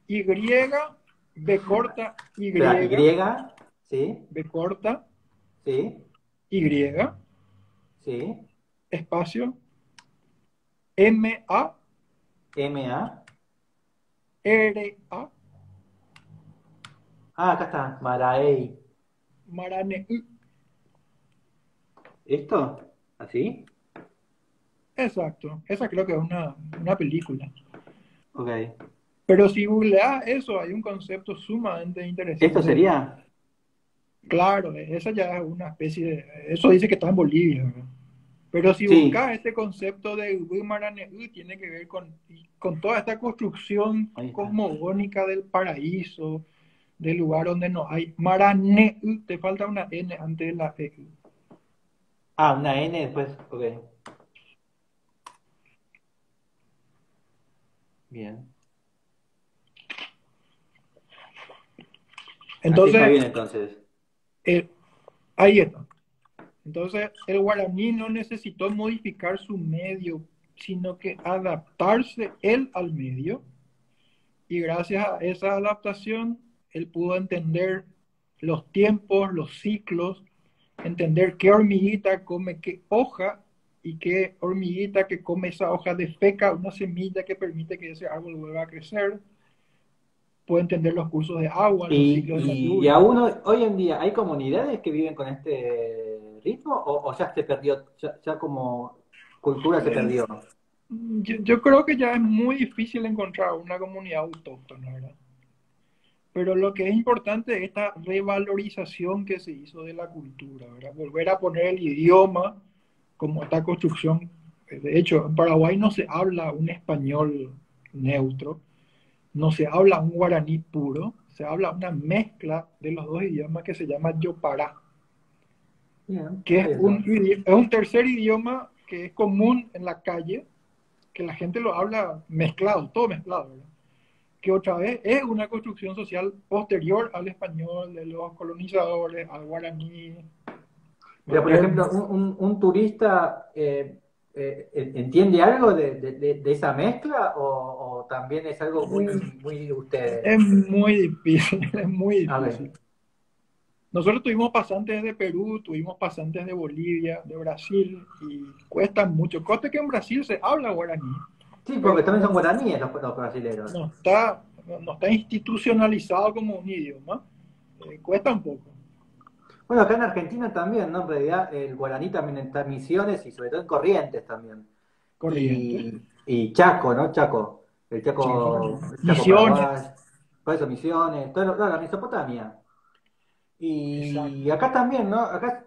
Y, B corta, Y, Espera, Y, ¿sí? B corta, ¿Sí? Y, ¿Sí? espacio, M-A, M-A. R-A, Ah, acá está, Maraey. Marane, ¿Esto? ¿Así? exacto, esa creo que es una película. Ok. Pero si googleas eso, hay un concepto sumamente ¿Esto interesante. sería? Claro, esa ya es una especie de... Eso dice que está en Bolivia, ¿verdad? Pero si Sí. buscas este concepto de Wimaraneu, tiene que ver con toda esta construcción Ahí está. cosmogónica del paraíso, del lugar donde no hay. Maraneu, te falta una N antes de la E. Ah, una N después. Ok. Bien. Así está Entonces, bien entonces. eh, ahí está. Entonces, el guaraní no necesitó modificar su medio, sino que adaptarse él al medio. Y gracias a esa adaptación, él pudo entender los tiempos, los ciclos, entender qué hormiguita come qué hoja y qué hormiguita que come esa hoja defeca una semilla que permite que ese árbol vuelva a crecer. Puede entender los cursos de agua, los ciclos de la Y lluvia. aún hoy en día, ¿hay comunidades que viven con este ritmo o ya se perdió, ya como cultura se perdió? Yo creo que ya es muy difícil encontrar una comunidad autóctona, ¿verdad? Pero lo que es importante es esta revalorización que se hizo de la cultura, ¿verdad? Volver a poner el idioma como esta construcción. De hecho, en Paraguay no se habla un español neutro, no se habla un guaraní puro, se habla una mezcla de los dos idiomas que se llama yopará, Bien, que ¿qué es eso? es un tercer idioma que es común en la calle, que la gente lo habla mezclado, todo mezclado, ¿verdad? Que otra vez es una construcción social posterior al español de los colonizadores, al guaraní Pero, por materno. ejemplo, un turista ¿entiende algo de esa mezcla o también es algo muy de ustedes? Es muy difícil, es muy A difícil. ver. Nosotros tuvimos pasantes de Perú, tuvimos pasantes de Bolivia, de Brasil, y cuesta mucho. Coste que en Brasil se habla guaraní, Sí, pero porque también son guaraníes los brasileros. no está institucionalizado como un idioma. Cuesta un poco. Bueno, acá en Argentina también, ¿no? En realidad el guaraní también está en Misiones y sobre todo en Corrientes también. Corrientes, Y Chaco, ¿no? Chaco. Chaco, El Chaco Misiones, Paraguay, por eso Misiones, toda la Mesopotamia. Y exacto. acá también, ¿no? Acá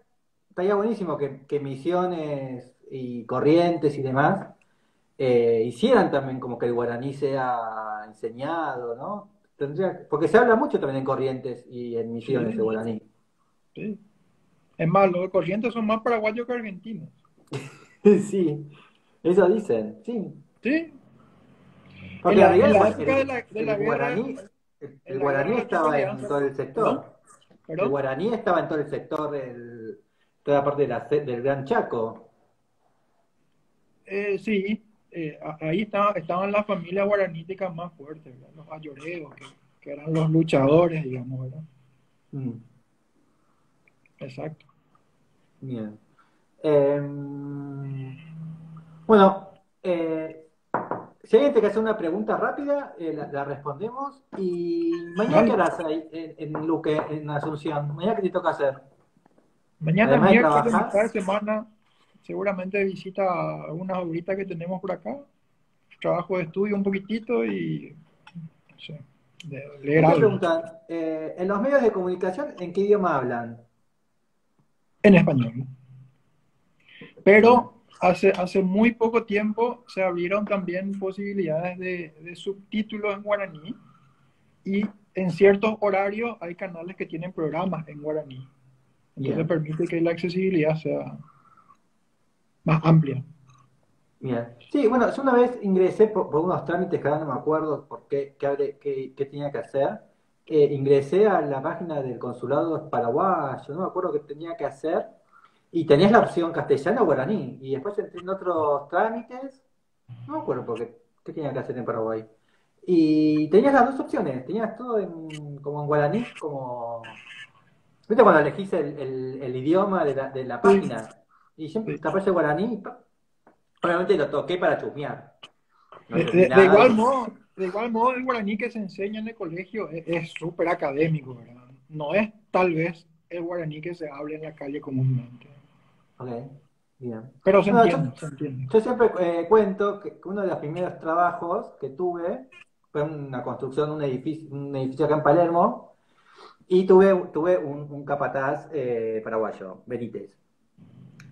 estaría buenísimo que Misiones y Corrientes y demás hicieran también como que el guaraní sea enseñado, ¿no? Porque se habla mucho también en Corrientes y en Misiones el Sí, guaraní. sí. Es más, los de Corrientes son más paraguayos que argentinos. Sí, eso dicen, sí. Sí, Porque en en realidad la época de el la guerra, guaraní, en el la guerra guaraní de la estaba triple en alianza, todo el perdón, sector. El perdón, guaraní estaba en todo el sector, toda la parte del Gran Chaco. sí, ahí estaban las familias guaraníticas más fuertes, ¿verdad? Los ayoreos, que eran los luchadores, digamos, ¿verdad? Mm, Exacto. bien. Em, bueno, si alguien te quiere hacer una pregunta rápida, la respondemos. ¿Y mañana qué Vale. harás ahí en Luque, en Asunción? ¿Mañana qué te toca hacer? Mañana Además de miércoles, mitad de trabajar. semana, seguramente visita algunas obritas que tenemos por acá. Trabajo de estudio un poquitito y, no sé, de leer Ahí te algo. preguntan, en los medios de comunicación, ¿en qué idioma hablan? En español. Pero Bien. hace muy poco tiempo se abrieron también posibilidades de subtítulos en guaraní y en ciertos horarios hay canales que tienen programas en guaraní. Entonces Bien, permite que la accesibilidad sea más amplia. bien. Sí, bueno, yo una vez ingresé por unos trámites que ahora no me acuerdo por qué tenía que hacer. Ingresé a la página del consulado paraguayo, no me acuerdo qué tenía que hacer. Y tenías la opción castellano o guaraní. Y después entré en otros trámites, no me acuerdo qué tenía que hacer en Paraguay. Y tenías las dos opciones, tenías todo como en guaraní, como... ¿Viste cuando elegís el idioma de la Sí, página? Y siempre sí. te aparece guaraní, y obviamente lo toqué para chusmear. No De, entendí de nada igual y... modo, de igual modo, el guaraní que se enseña en el colegio es súper académico, ¿verdad? No es tal vez el guaraní que se habla en la calle comúnmente. Ok, bien. Pero se Bueno, entiende, se entiende. yo siempre cuento que uno de los primeros trabajos que tuve fue una construcción de un edificio acá en Palermo. Y tuve un capataz paraguayo, Benítez,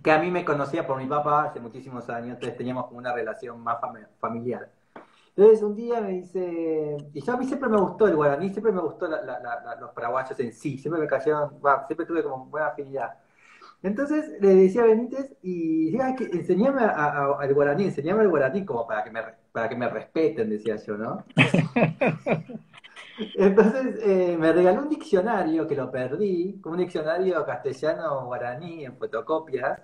que a mí me conocía por mi papá hace muchísimos años, entonces teníamos como una relación más familiar. Entonces un día me dice, y yo a mí siempre me gustó el guaraní, siempre me gustó los paraguayos en sí, siempre me cayeron, siempre tuve como buena afinidad. Entonces le decía a Benítez, y decía, que enseñame al guaraní, enseñame el guaraní como para que me respeten, decía yo, ¿no? Entonces me regaló un diccionario que lo perdí, como un diccionario castellano-guaraní en fotocopias.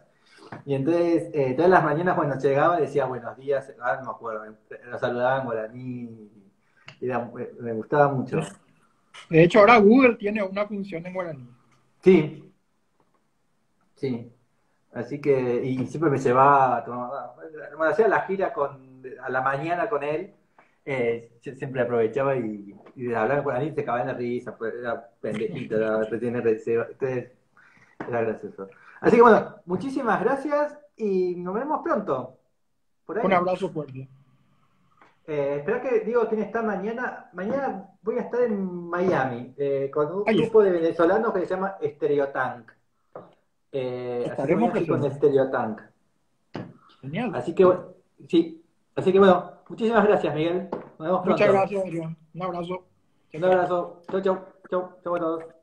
Y entonces todas las mañanas cuando llegaba decía buenos días, no me acuerdo, lo saludaba en guaraní. Me gustaba mucho. De hecho, ahora Google tiene una función en guaraní. Sí, sí. Así que, y siempre me llevaba, bueno, hacía la gira a la mañana con él, yo siempre aprovechaba y de hablar con él se acababa en la risa, pues era pendejito, era recién RCO, entonces era gracioso. Así que bueno, muchísimas gracias y nos vemos pronto, por Un ahí. abrazo fuerte. Espera que digo quién está mañana. Mañana voy a estar en Miami con un Ayer, grupo de venezolanos que se llama Stereotank. Así que estaremos mañana estoy con presentes. Stereotank. Genial. Así que, sí. Así que bueno, muchísimas gracias, Miguel. Nos vemos Muchas pronto. gracias, Adrián. Un abrazo. Chao, Un chao. abrazo. Chau, chau. Chau, chau a todos.